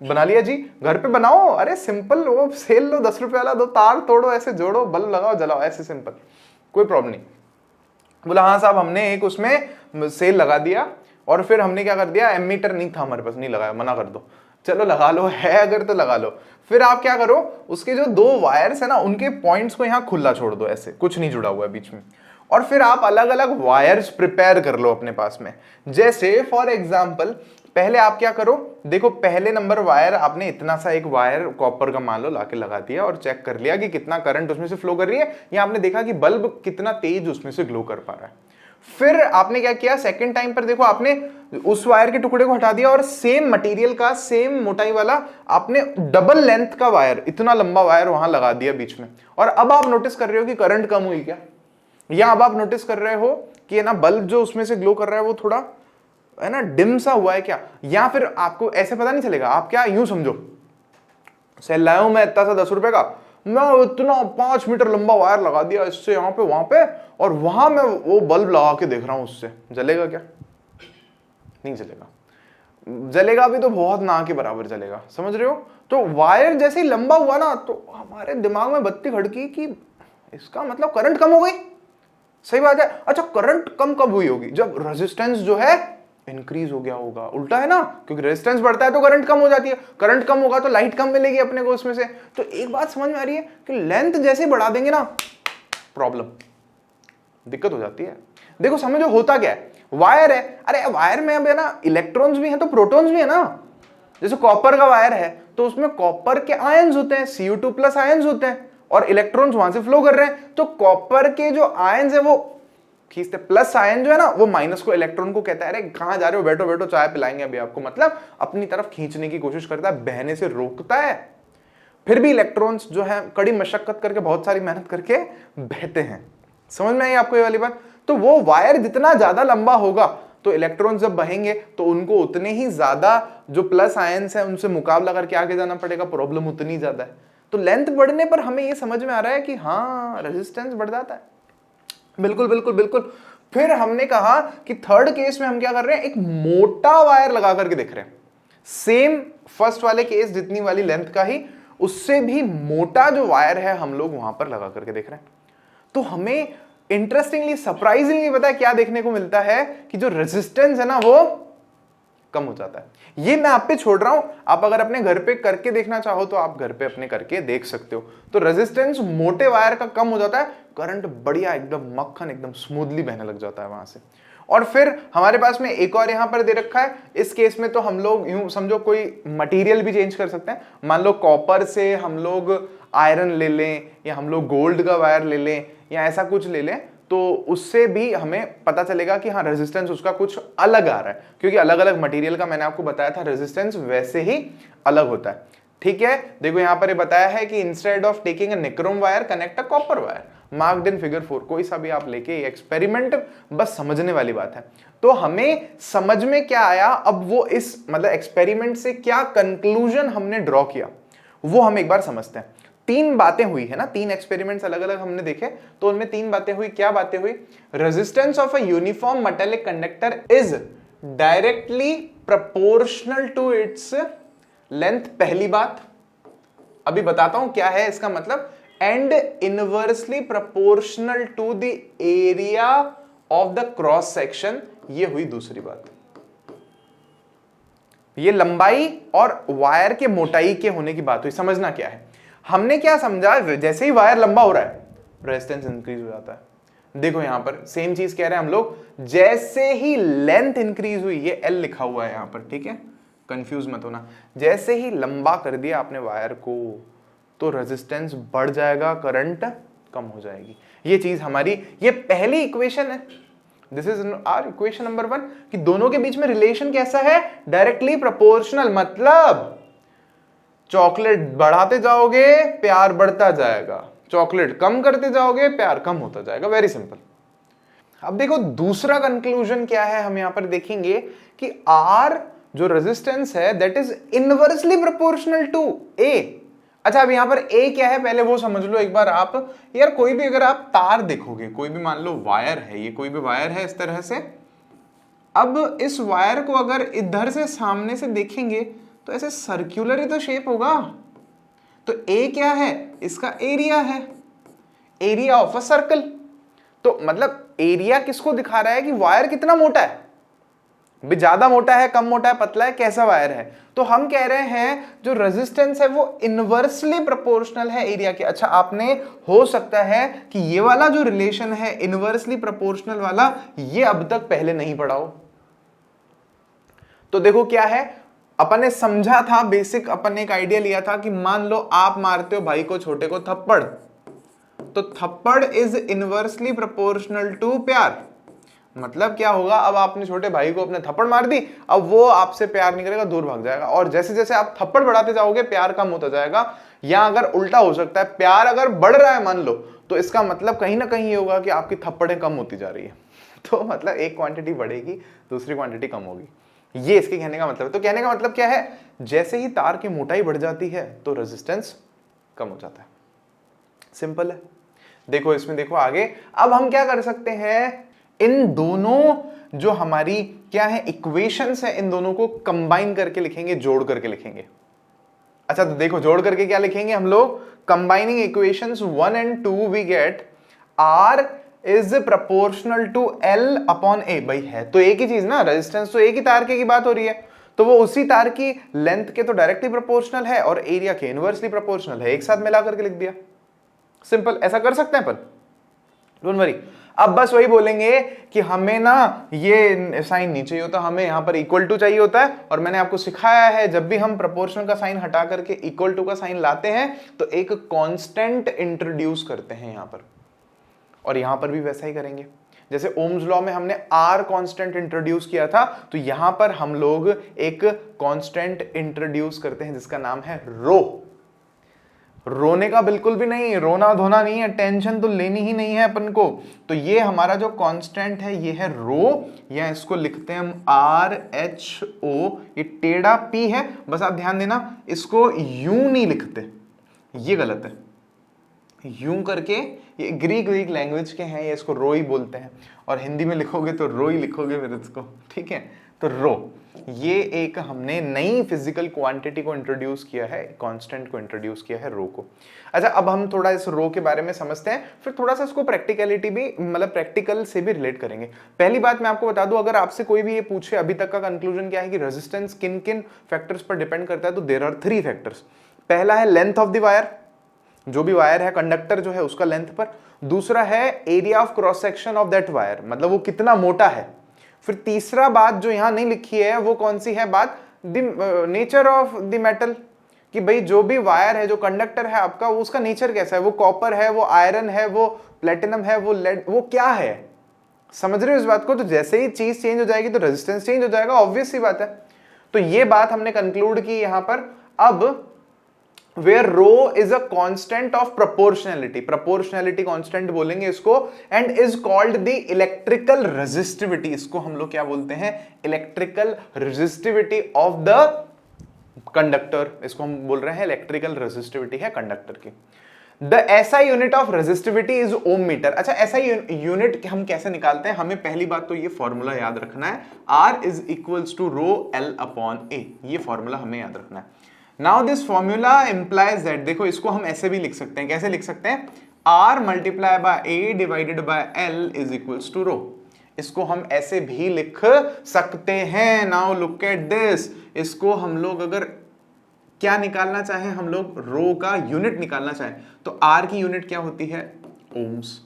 बना लिया जी, घर पे बनाओ, अरे सिंपल, वो सेल लो 10 रुपए वाला, दो तार तोड़ो, ऐसे जोड़ो, बल्ब लगाओ, जलाओ, ऐसे सिंपल, कोई प्रॉब्लम नहीं। बोला हाँ साहब, हमने एक उसमें सेल लगा दिया, और फिर हमने क्या कर दिया, एमीटर नहीं था हमारे पास, नहीं लगाया, मना कर दो, चलो लगा लो, है अगर तो लगा लो। फिर आप क्या करो, उसके जो 2 वायर्स है ना, उनके पॉइंट्स को यहां खुला छोड़ दो, ऐसे कुछ नहीं जुड़ा हुआ है बीच में। और फिर आप अलग अलग वायर्स प्रिपेयर कर लो अपने पास में। जैसे फॉर एग्जाम्पल, पहले आप क्या करो, देखो पहले नंबर वायर आपने इतना सा एक वायर कॉपर का मान लो लाके लगा दिया, और चेक कर लिया कि कितना करंट उसमें से फ्लो कर रही है, या आपने देखा कि बल्ब कितना तेज उसमें से ग्लो कर पा रहा है। फिर आपने क्या किया, सेकंड टाइम पर देखो, आपने उस वायर के टुकड़े को हटा दिया, और सेम मटेरियल का, सेम मोटाई वाला आपने डबल लेंथ का वायर, इतना लंबा वायर वहां लगा दिया बीच में। और अब आप नोटिस कर रहे हो कि करंट कम हुई क्या? या अब आप नोटिस कर रहे हो कि ना बल्ब जो उसमें से ग्लो कर रहा है वो थोड़ा है ना डिम सा हुआ है क्या? या फिर आपको ऐसे पता नहीं चलेगा, आप क्या यूं समझो, सेल लाया हूं मैं इतना सा 10 रुपए का, मैं इतना 5 मीटर लंबा वायर लगा दिया इससे यहां पे वहां पे, और वहां मैं वो बल्ब लगा के देख रहा हूं, उससे जलेगा क्या? नहीं जलेगा। जलेगा भी तो बहुत ना के बराबर जलेगा, समझ रहे हो? तो वायर जैसे ही लंबा हुआ ना, तो हमारे दिमाग में बत्ती खड़की कि इसका मतलब करंट कम हो गई। सही बात है। अच्छा, करंट कम कब हुई होगी? जब रेजिस्टेंस जो है इंक्रीज हो गया होगा। उल्टा है ना, क्योंकि रेजिस्टेंस बढ़ता है तो करंट कम हो जाती है, करंट कम होगा तो लाइट कम मिलेगी अपने को उसमें से। तो एक बात समझ में आ रही है कि लेंथ जैसे बढ़ा देंगे ना, प्रॉब्लम, दिक्कत हो जाती है। देखो समझो होता क्या है, वायर है, अरे वायर में अब है ना इलेक्ट्रॉन्स भी हैं तो प्रोटॉन्स भी है ना। जैसे कॉपर का वायर है तो उसमें कॉपर के आयंस होते हैं, Cu2+ आयंस होते हैं, और इलेक्ट्रॉन्स वहां से फ्लो कर रहे हैं। तो कॉपर के जो आयंस है वो खींचते, प्लस आयन जो है ना वो माइनस को, इलेक्ट्रॉन को कहता है अरे कहां जा रहे हो, बैठो बैठो चाय पिलाएंगे अभी आपको, मतलब अपनी तरफ खींचने की कोशिश करता है, बहने से रोकता है। फिर भी इलेक्ट्रॉन्स जो है कड़ी मशक्कत करके, बहुत सारी मेहनत करके बहते हैं। समझ में आई आपको ये वाली बात? तो वो वायर जितना ज्यादा लंबा होगा तो इलेक्ट्रॉन्स जब बहेंगे तो उनको उतने ही ज्यादा जो प्लस आयंस है उनसे मुकाबला करके आगे जाना पड़ेगा, प्रॉब्लम उतनी ज्यादा है। तो लेंथ बढ़ने पर हमें ये समझ में आ रहा है कि हाँ रेजिस्टेंस बढ़ जाता है। बिल्कुल बिल्कुल बिल्कुल। फिर हमने कहा कि थर्ड केस में हम क्या कर रहे हैं, एक मोटा वायर लगा करके देख रहे हैं, सेम फर्स्ट वाले केस जितनी वाली लेंथ का ही, उससे भी मोटा जो वायर है हम लोग वहां पर लगा करके देख रहे हैं। तो हमें इंटरेस्टिंगली, सरप्राइजिंगली पता है क्या देखने को मिलता है कि जो रेजिस्टेंस है ना वो कम हो जाता है। ये मैं आप पे छोड़ रहा हूं, आप अगर अपने घर पे करके देखना चाहो तो आप घर पे अपने करके देख सकते हो। तो रेजिस्टेंस मोटे वायर का कम हो जाता है, करंट बढ़िया एकदम मक्खन एकदम स्मूथली बहने लग जाता है वहां से। और फिर हमारे पास में एक और यहां पर दे रखा है, इस केस में तो हम लोग यूं समझो कोई मटेरियल भी चेंज कर सकते हैं। मान लो कॉपर से हम लोग आयरन ले लें, या हम लोग गोल्ड का वायर ले लें, या ऐसा कुछ ले लें, तो उससे भी हमें पता चलेगा कि हाँ रेजिस्टेंस उसका कुछ अलग आ रहा है, क्योंकि अलग अलग मटेरियल का मैंने आपको बताया था रेजिस्टेंस वैसे ही अलग होता है। ठीक है, देखो यहां पर ये बताया है कि instead of taking a nichrome wire connect a copper wire, marked in figure 4। कोई सा भी आप लेके एक्सपेरिमेंट बस समझने वाली बात है। तो हमें समझ में क्या आया, अब वो इस मतलब एक्सपेरिमेंट से क्या कंक्लूजन हमने ड्रॉ किया वो हम एक बार समझते हैं। 3 बातें हुई है ना, 3 एक्सपेरिमेंट्स अलग अलग हमने देखे, तो उनमें 3 बातें हुई। क्या बातें हुई? Resistance of a uniform metallic conductor is directly proportional to its length, पहली बात। अभी बताता हूं क्या है इसका मतलब। And inversely proportional to the area of the cross section, ये हुई दूसरी बात। ये लंबाई और वायर के मोटाई के होने की बात हुई। समझना क्या है, हमने क्या समझा, जैसे ही वायर लंबा हो रहा है रेजिस्टेंस इंक्रीज हो जाता है। देखो यहां पर सेम चीज कह रहे हैं हम लोग, जैसे ही लेंथ इंक्रीज हुई, ये एल लिखा हुआ है यहां पर, ठीक है, कंफ्यूज मत होना। जैसे ही लंबा कर दिया आपने वायर को तो रेजिस्टेंस बढ़ जाएगा, करंट कम हो जाएगी। ये चीज हमारी, ये पहली इक्वेशन है। This is our equation number 1 कि दोनों के बीच में रिलेशन कैसा है, डायरेक्टली प्रोपोर्शनल। मतलब चॉकलेट बढ़ाते जाओगे प्यार बढ़ता जाएगा, चॉकलेट कम करते जाओगे प्यार कम होता जाएगा, वेरी सिंपल। अब देखो दूसरा कंक्लूजन क्या है, हम यहां पर देखेंगे कि आर जो रेजिस्टेंस है that is inversely proportional to A. अच्छा, अब यहां पर ए क्या है पहले वो समझ लो एक बार आप। यार कोई भी अगर आप तार देखोगे, कोई भी मान लो वायर है, ये कोई भी वायर है इस तरह से, अब इस वायर को अगर इधर से सामने से देखेंगे तो ऐसे सर्कुलर ही तो शेप होगा। तो ए क्या है, इसका एरिया है, एरिया ऑफ अ सर्कल। तो मतलब एरिया किसको दिखा रहा है कि वायर कितना मोटा है, भी ज्यादा मोटा है, कम मोटा है, पतला है, कैसा वायर है। तो हम कह रहे हैं जो रेजिस्टेंस है वो इनवर्सली प्रोपोर्शनल है एरिया के। अच्छा, आपने हो सकता है कि ये वाला जो रिलेशन है इनवर्सली प्रोपोर्शनल वाला, ये अब तक पहले नहीं पढ़ा हो। तो देखो क्या है, अपन ने समझा था बेसिक, अपन ने एक आइडिया लिया था कि मान लो आप मारते हो भाई को, छोटे को थप्पड़, तो थप्पड़ इज इनवर्सली प्रोपोर्शनल टू प्यार। मतलब क्या होगा, अब आपने छोटे भाई को अपने थप्पड़ मार दी, अब वो आपसे प्यार नहीं करेगा, दूर भाग जाएगा। और जैसे जैसे आप थप्पड़ बढ़ाते जाओगे प्यार कम होता जाएगा। या अगर उल्टा हो सकता है, प्यार अगर बढ़ रहा है मान लो, तो इसका मतलब कहीं ना कहीं ये होगा कि आपकी थप्पड़ें कम होती जा रही है। तो मतलब एक क्वांटिटी बढ़ेगी, दूसरी क्वांटिटी कम होगी, ये इसके कहने का मतलब है। तो कहने का मतलब क्या है, जैसे ही तार की मोटाई बढ़ जाती है तो रेजिस्टेंस कम हो जाता है। सिंपल है। देखो इसमें, देखो आगे, अब हम क्या कर सकते हैं, इन दोनों जो हमारी क्या है इक्वेशंस है, इन दोनों को कंबाइन करके लिखेंगे, जोड़ करके लिखेंगे। अच्छा, तो देखो जोड़ करके क्या लिखेंगे हम लोग, combining equations 1 and 2 we get R is proportional to L upon A. भाई है तो एक ही चीज ना, रेजिस्टेंस तो एक ही तार के की बात हो रही है, तो वो उसी तार की लेंथ के तो डायरेक्टली प्रोपोर्शनल है और एरिया के इनवर्सली प्रोपोर्शनल है, एक साथ मिला करके लिख दिया। सिंपल, ऐसा कर सकते हैं अपन, डोंट वरी। अब बस वही बोलेंगे कि हमें ना ये साइन नहीं चाहिए होता, हमें यहां पर इक्वल टू चाहिए होता है। और मैंने आपको सिखाया है जब भी हम प्रोपोर्शनल का साइन हटा करके इक्वल टू का साइन लाते हैं तो एक कांस्टेंट इंट्रोड्यूस करते हैं यहां पर, और यहां पर भी वैसा ही करेंगे। जैसे ओम्स लॉ में हमने आर कांस्टेंट इंट्रोड्यूस किया था, तो यहां पर हम लोग एक कांस्टेंट इंट्रोड्यूस करते हैं जिसका नाम है रो। रोने का बिल्कुल भी नहीं, रोना धोना नहीं है, टेंशन तो लेनी ही नहीं है अपन को। तो ये हमारा जो कांस्टेंट है ये है रो, या इसको लिखते हैं हम आर एच ओ। ये टेढ़ा पी है, बस आप ध्यान देना, इसको यूं नहीं लिखते, ये गलत है। यूं करके, ये ग्रीक लैंग्वेज के हैं, ये इसको रो ही बोलते हैं, और हिंदी में लिखोगे तो रो ही लिखोगे मेरे इसको, ठीक है। तो रो, ये एक हमने नई फिजिकल क्वांटिटी को इंट्रोड्यूस किया है, कांस्टेंट को इंट्रोड्यूस किया है रो को। अच्छा, अब हम थोड़ा इस रो के बारे में समझते हैं, फिर थोड़ा सा इसको प्रैक्टिकलिटी भी, मतलब प्रैक्टिकल से भी रिलेट करेंगे। पहली बात मैं आपको बता दूं, अगर आपसे कोई भी ये पूछे अभी तक का कंक्लूजन क्या है कि रेजिस्टेंस किन किन फैक्टर्स पर डिपेंड करता है, तो देयर आर 3 फैक्टर्स। पहला है लेंथ ऑफ द वायर, जो भी वायर है, कंडक्टर जो है उसका लेंथ पर। दूसरा है area of cross section of that wire, मतलब वो कितना मोटा है। फिर तीसरा बात जो यहां नहीं लिखी है वो कौन सी है बात, the nature of the metal, कि भाई जो भी वायर है, जो कंडक्टर है आपका, वो उसका नेचर कैसा है, वो कॉपर है, वो आयरन है, वो प्लेटिनम है, वो लेड, वो क्या है। समझ रहे हो इस बात को? तो जैसे ही चीज चेंज हो जाएगी तो रेजिस्टेंस चेंज हो जाएगा, ऑब्वियस सी बात है। तो ये बात हमने कंक्लूड की यहां पर। अब where rho is a constant of proportionality constant बोलेंगे इसको, and is called the electrical resistivity, इसको हम लोग क्या बोलते हैं, electrical resistivity of the conductor, इसको हम बोल रहे हैं electrical resistivity है कंडक्टर की। The SI unit of resistivity is ohm meter। अच्छा, SI यूनिट हम कैसे निकालते हैं? हमें पहली बात तो ये फॉर्मूला याद रखना है, R is equals to rho L upon A, ये फॉर्मूला हमें याद रखना है। Now this formula implies that, देखो इसको हम ऐसे भी लिख सकते हैं, कैसे लिख सकते हैं, R multiply by A divided by L is equals to rho. इसको हम ऐसे भी लिख सकते हैं। नाउ लुक एट दिस, इसको हम लोग अगर क्या निकालना चाहें, हम लोग रो का यूनिट निकालना चाहें तो R की यूनिट क्या होती है, ओम्स,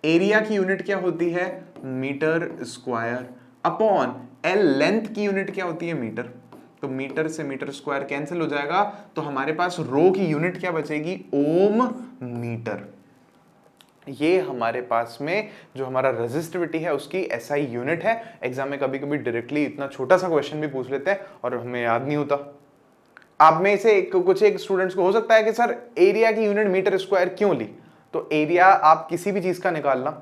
एरिया की यूनिट क्या होती है, metre square, upon L length की यूनिट क्या होती है, मीटर। तो मीटर से मीटर स्क्वायर कैंसिल हो जाएगा, तो हमारे पास रो की यूनिट क्या बचेगी, ओम मीटर। ये हमारे पास में जो हमारा रेजिस्टिविटी है उसकी एसआई यूनिट है। एग्जाम में कभी कभी डायरेक्टली इतना छोटा सा क्वेश्चन भी पूछ लेते हैं और हमें याद नहीं होता। आप में से कुछ एक स्टूडेंट्स को हो सकता है कि सर एरिया की यूनिट मीटर स्क्वायर क्यों ली, तो एरिया आप किसी भी चीज का निकालना,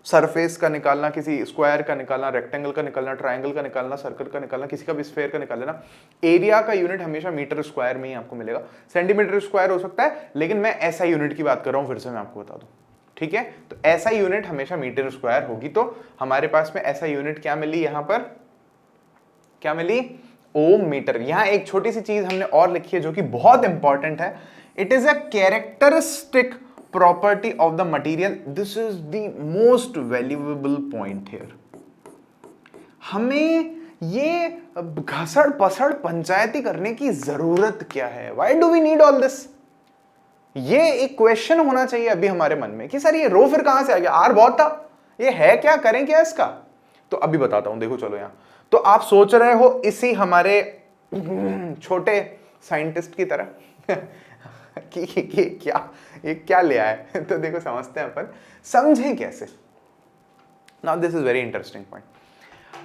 सरफेस का निकालना, किसी स्क्वायर का निकालना, रेक्टेंगल का निकालना, ट्रायंगल का निकालना, सर्कल का निकालना, किसी का भी स्फेयर का निकाल लेना, एरिया का यूनिट हमेशा मीटर स्क्वायर में ही आपको मिलेगा। सेंटीमीटर स्क्वायर हो सकता है, लेकिन मैं ऐसा यूनिट की बात कर रहा हूं, फिर से मैं आपको बता दूं, ठीक है। तो ऐसा यूनिट हमेशा मीटर स्क्वायर होगी। तो हमारे पास में ऐसा यूनिट क्या मिली, यहां पर क्या मिली, ओम मीटर। यहां एक छोटी सी चीज हमने और लिखी है जो कि बहुत इंपॉर्टेंट है, it is a characteristic property of the material, this is the most valuable point here। हमें ये घसड़ पसड़ पंचायती करने की जरूरत क्या है, why do we need all this? ये एक क्वेश्चन होना चाहिए अभी हमारे मन में कि सर ये रो फिर कहां से आ गया, आर बहुत था, ये है क्या, करें क्या इसका। तो अभी बताता हूं, देखो चलो यहां। तो आप सोच रहे हो इसी हमारे छोटे साइंटिस्ट की तरह कि ये क्या ले आए तो देखो समझते हैं अपन, समझें कैसे। Now this is very interesting point.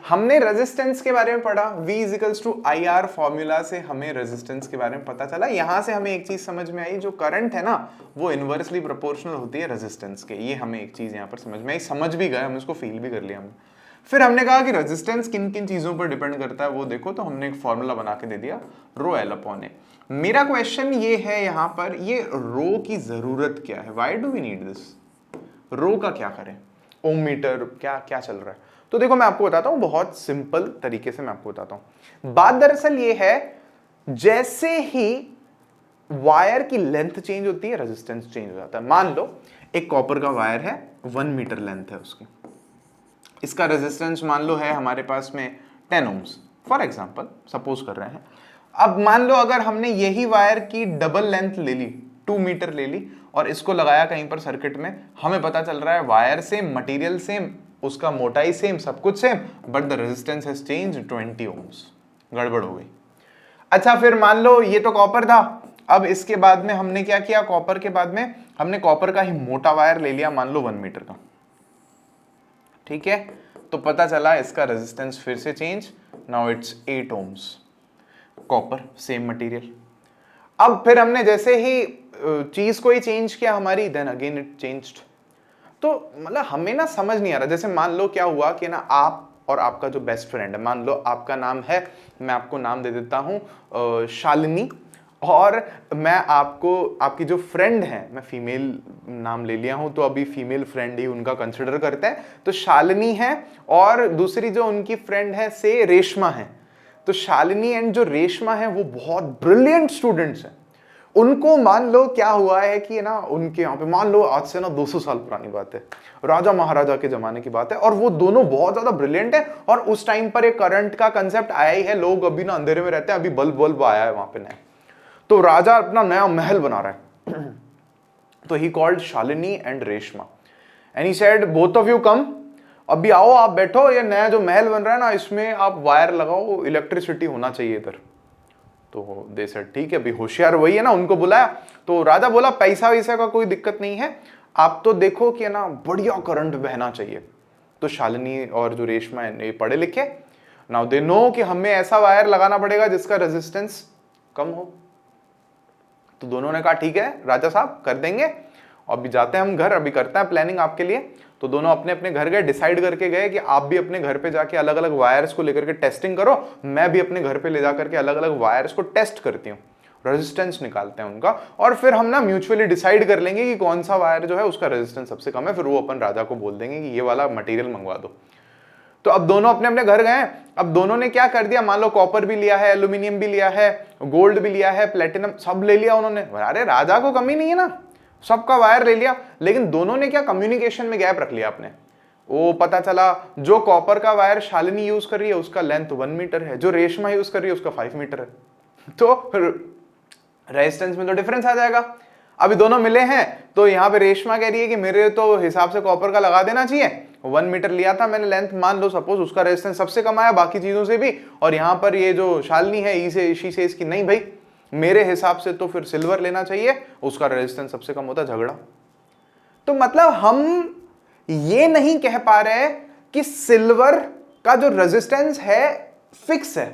हमने रेजिस्टेंस के बारे में पढ़ा, V is equals to I R formula से हमें रेजिस्टेंस के बारे में पता चला। यहां से हमें एक चीज समझ में आई, जो करंट है ना वो इनवर्सली प्रोपोर्शनल होती है रेजिस्टेंस के। ये हमें एक चीज यहां पर समझ में आई, समझ भी गए हम, इसको फील भी कर लिया हमने। फिर हमने कहा कि रेजिस्टेंस किन किन चीजों पर डिपेंड करता है वो देखो, तो हमने एक फॉर्मूला बना के दे दिया, रो एल अपॉन ए। मेरा क्वेश्चन ये है यहां पर, ये रो की जरूरत क्या है, why do we need this, rho का क्या करें, ओम मीटर क्या क्या चल रहा है। तो देखो मैं आपको बताता हूं, बहुत सिंपल तरीके से मैं आपको बताता हूं। बात दरअसल ये है, जैसे ही वायर की लेंथ चेंज होती है रेजिस्टेंस चेंज हो जाता है। मान लो एक कॉपर का वायर है, 1 मीटर लेंथ है उसकी, इसका रेजिस्टेंस मान लो है हमारे पास में 10 ओम्स फॉर एग्जांपल, सपोज कर रहे हैं। अब मान लो अगर हमने यही वायर की डबल लेंथ ले ली, 2 मीटर ले ली, और इसको लगाया कहीं पर सर्किट में, हमें पता चल रहा है वायर सेम, मटेरियल सेम, उसका मोटाई सेम, सब कुछ same, but the resistance has changed 20 ohms. गड़बड़ हो गई। अच्छा फिर मान लो ये तो कॉपर था, अब इसके बाद में हमने क्या किया, कॉपर के बाद में हमने कॉपर का ही मोटा वायर ले लिया, मान लो 1 मीटर का, ठीक है। तो पता चला इसका रेजिस्टेंस फिर से change, now it's 8 ohms, copper same material. अब फिर हमने जैसे ही चीज को ही चेंज किया हमारी, देन अगेन इट चेंज्ड। तो मतलब हमें ना समझ नहीं आ रहा। जैसे मान लो क्या हुआ कि ना आप और आपका जो बेस्ट फ्रेंड है, मान लो आपका नाम है, मैं आपको नाम दे देता हूं शालिनी, और मैं आपको, आपकी जो फ्रेंड है, मैं फीमेल नाम ले लिया हूं तो अभी फीमेल फ्रेंड ही उनका कंसिडर करते हैं, तो शालिनी है, और दूसरी जो उनकी फ्रेंड है से रेशमा है। तो शालिनी एंड जो रेशमा है वो बहुत ब्रिलियंट स्टूडेंट्स हैं। उनको मान लो क्या हुआ है कि ना उनके यहाँ पे, मान लो आज से ना 200 साल पुरानी बात है, राजा महाराजा के जमाने की बात है, और वो दोनों बहुत ज्यादा ब्रिलियंट है, और उस टाइम पर एक करंट का कंसेप्ट आया ही है, लोग अभी ना अंधेरे में रहते हैं, अभी बल्ब बल्ब आया है वहां पे नया, तो राजा अपना नया महल बना रहा है। तो he called Shalini and Reshma and he said both of you come, अभी आओ आप बैठो, ये नया जो महल बन रहा है ना इसमें आप वायर लगाओ, इलेक्ट्रिसिटी होना चाहिए इधर। तो दे सेड ठीक है, अभी होशियार वही है ना, उनको बुलाया। तो राजा बोला पैसा वैसा का कोई दिक्कत नहीं है, आप तो देखो कि ना बढ़िया करंट बहना चाहिए। तो शालिनी और जो रेशमा है ये पढ़े लिखे, नाउ दे नो कि हमें ऐसा वायर लगाना पड़ेगा जिसका रेजिस्टेंस कम हो। तो दोनों ने कहा ठीक है राजा साहब कर देंगे। अभी जाते हैं हम घर, अभी करते हैं प्लानिंग आपके लिए। तो दोनों अपने अपने घर गए, डिसाइड करके गए कि आप भी अपने घर पे जाके अलग अलग वायर्स को लेकर के टेस्टिंग करो, मैं भी अपने घर पे ले जाकर के अलग अलग वायर्स को टेस्ट करती हूँ, रेजिस्टेंस निकालते हैं उनका, और फिर हम ना म्यूचुअली डिसाइड कर लेंगे कि कौन सा वायर जो है उसका रेजिस्टेंस सबसे कम है। फिर वो अपन राजा को बोल देंगे कि ये वाला मटेरियल मंगवा दो। तो अब दोनों अपने अपने घर गए। अब दोनों ने क्या कर दिया, मान लो कॉपर भी लिया है, एल्यूमिनियम भी लिया है, गोल्ड भी लिया है, प्लेटिनम सब ले लिया उन्होंने। अरे राजा को कमी नहीं है ना, सबका वायर ले लिया। लेकिन दोनों ने क्या कम्युनिकेशन में गैप रख लिया अपने। वो पता चला जो कॉपर का वायर शालिनी यूज कर रही है उसका लेंथ 1 मीटर है, जो रेशमा यूज कर रही है उसका 5 मीटर है। तो रेजिस्टेंस में तो डिफरेंस आ जाएगा। अभी दोनों मिले हैं तो यहाँ पे रेशमा कह रही है कि मेरे तो हिसाब से कॉपर का लगा देना चाहिए, 1 मीटर लिया था मैंने लेंथ, मान लो सपोज उसका रेजिस्टेंस सबसे कम आया बाकी चीजों से भी। और यहाँ पर ये जो शालिनी है ईशी से इसकी नहीं भाई, मेरे हिसाब से तो फिर सिल्वर लेना चाहिए, उसका रेजिस्टेंस सबसे कम होता, झगड़ा। तो मतलब हम ये नहीं कह पा रहे कि सिल्वर का जो रेजिस्टेंस है फिक्स है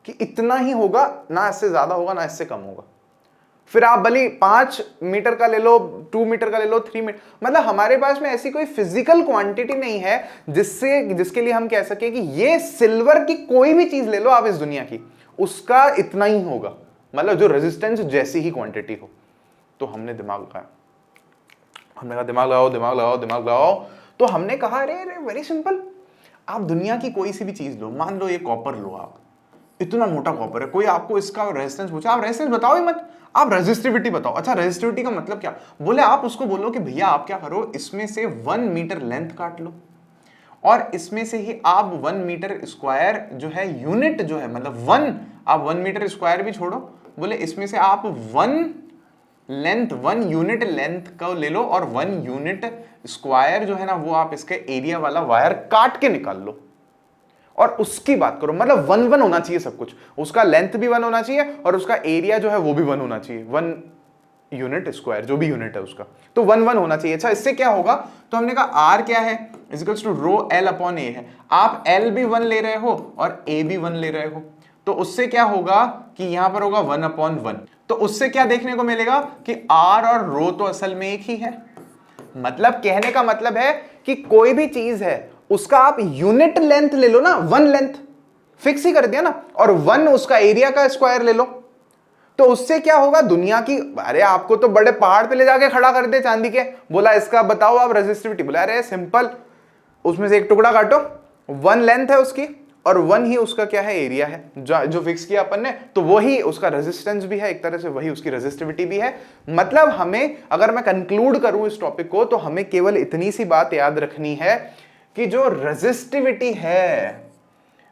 कि इतना ही होगा, ना इससे ज्यादा होगा ना इससे कम होगा। फिर आप भले 5 मीटर का ले लो, 2 मीटर का ले लो, 3 मीटर, मतलब हमारे पास में ऐसी कोई फिजिकल क्वांटिटी नहीं है जिसके लिए हम कह सके कि ये सिल्वर की कोई भी चीज ले लो आप इस दुनिया की, उसका इतना ही होगा, मतलब जो रेजिस्टेंस जैसी ही क्वांटिटी हो। तो हमने दिमाग लगाया, हमने कहा दिमाग लगाओ दिमाग लगाओ दिमाग लगाओ। तो हमने कहा अरे वेरी सिंपल, आप दुनिया की कोई सी भी चीज लो, मान लो ये कॉपर लो, आप इतना मोटा कॉपर है, कोई आपको इसका रेजिस्टेंस पूछे, आप रेजिस्टेंस बताओ ही मत, आप रेजिस्टिविटी बताओ। अच्छा रेजिस्टिविटी का मतलब क्या, बोले आप उसको बोलो कि भैया आप क्या करो, इसमें से 1 मीटर लेंथ काट लो और इसमें से ही आप 1 मीटर स्क्वायर जो है यूनिट जो है, मतलब 1, आप 1 मीटर स्क्वायर भी छोड़ो, बोले इसमें से आप 1 यूनिट लेंथ को ले लो और 1 यूनिट स्क्वायर जो है ना वो आप इसके एरिया वाला वायर काट के निकाल लो और उसकी बात करो। मतलब 1 होना चाहिए सब कुछ, उसका लेंथ भी 1 होना चाहिए और उसका एरिया जो है वो भी 1 होना चाहिए, 1 यूनिट स्क्वायर जो भी यूनिट है उसका, तो 1 होना चाहिए। अच्छा इससे क्या होगा, तो हमने कहा आर क्या है, equals to rho L upon A है। आप एल भी 1 ले रहे हो और ए भी 1 ले रहे हो, तो उससे क्या होगा कि यहां पर होगा 1/1। तो उससे क्या देखने को मिलेगा कि आर और रो तो असल में एक ही है। मतलब कहने का मतलब है कि कोई भी चीज है उसका आप यूनिट लेंथ ले लो ना, 1 लेंथ फिक्स ही कर दिया ना, और 1 उसका एरिया का स्क्वायर ले लो, तो उससे क्या होगा दुनिया की, अरे आपको तो बड़े पहाड़ पे ले जाके खड़ा कर दे चांदी के, बोला इसका बताओ आप रेजिस्टिविटी, बोला अरे सिंपल, उसमें से एक टुकड़ा काटो, 1 लेंथ है उसकी और 1 ही उसका क्या है एरिया है जो फिक्स किया अपन ने, तो वही उसका रेजिस्टेंस भी है एक तरह से, वही उसकी रेजिस्टिविटी भी है। मतलब हमें, अगर मैं कंक्लूड करूं इस टॉपिक को, तो हमें केवल इतनी सी बात याद रखनी है कि जो रेजिस्टिविटी है,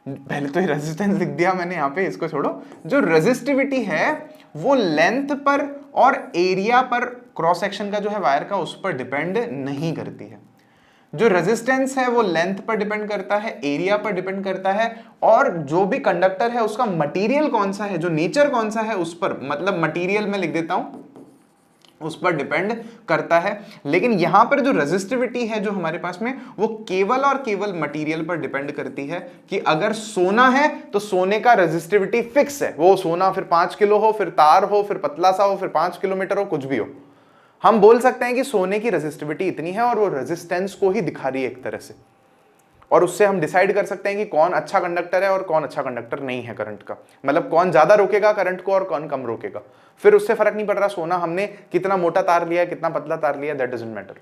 पहले तो रेजिस्टेंस लिख दिया मैंने यहां पे, इसको छोड़ो, जो रेजिस्टिविटी है वो लेंथ पर और एरिया पर, क्रॉस सेक्शन का जो है वायर का, उस पर डिपेंड नहीं करती है। जो रेजिस्टेंस है वो लेंथ पर डिपेंड करता है, एरिया पर डिपेंड करता है, और जो भी कंडक्टर है उसका मटेरियल कौन सा है, जो नेचर कौन सा है उस पर, मतलब मटेरियल में लिख देता हूं, उस पर डिपेंड करता है। लेकिन यहां पर जो रेजिस्टिविटी है जो हमारे पास में, वो केवल और केवल मटेरियल पर डिपेंड करती है कि अगर सोना है तो सोने का रेजिस्टिविटी फिक्स है, वो सोना फिर 5 किलो हो, फिर तार हो, फिर पतला सा हो, फिर 5 किलोमीटर हो, कुछ भी हो, हम बोल सकते हैं कि सोने की रेजिस्टिविटी इतनी है और वो रेजिस्टेंस को ही दिखा रही है एक तरह से, और उससे हम डिसाइड कर सकते हैं कि कौन अच्छा कंडक्टर है और कौन अच्छा कंडक्टर नहीं है करंट का, मतलब कौन ज्यादा रोकेगा करंट को और कौन कम रोकेगा। फिर उससे फर्क नहीं पड़ रहा सोना हमने कितना मोटा तार लिया, कितना पतला तार लिया, दैट डजंट मैटर।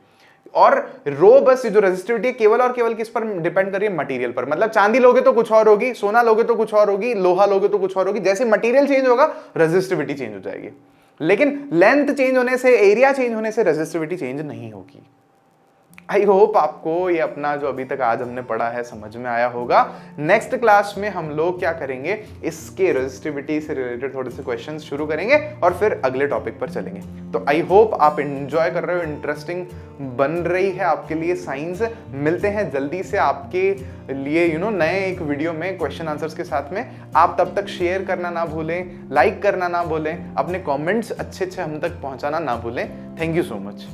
और रो बस जो रेजिस्टिविटी केवल और केवल किस पर डिपेंड कर रही है, मटेरियल पर। मतलब चांदी लोगे तो कुछ और होगी, सोना लोगे तो कुछ और होगी, लोहा लोगे तो कुछ और होगी, जैसे मटेरियल चेंज होगा रेजिस्टिविटी चेंज हो जाएगी। लेकिन लेंथ चेंज होने से, एरिया चेंज होने से रेजिस्टिविटी चेंज नहीं होगी। आई होप आपको ये अपना जो अभी तक आज हमने पढ़ा है समझ में आया होगा। नेक्स्ट क्लास में हम लोग क्या करेंगे, इसके रेजिस्टिविटी से रिलेटेड थोड़े से क्वेश्चंस शुरू करेंगे और फिर अगले टॉपिक पर चलेंगे। तो आई होप आप एंजॉय कर रहे हो, इंटरेस्टिंग बन रही है आपके लिए साइंस। मिलते हैं जल्दी से आपके लिए नए एक वीडियो में क्वेश्चन आंसर्स के साथ में। आप तब तक शेयर करना ना भूलें, लाइक करना ना भूलें, अपने कमेंट्स अच्छे हम तक पहुंचाना ना भूलें। Thank you so much.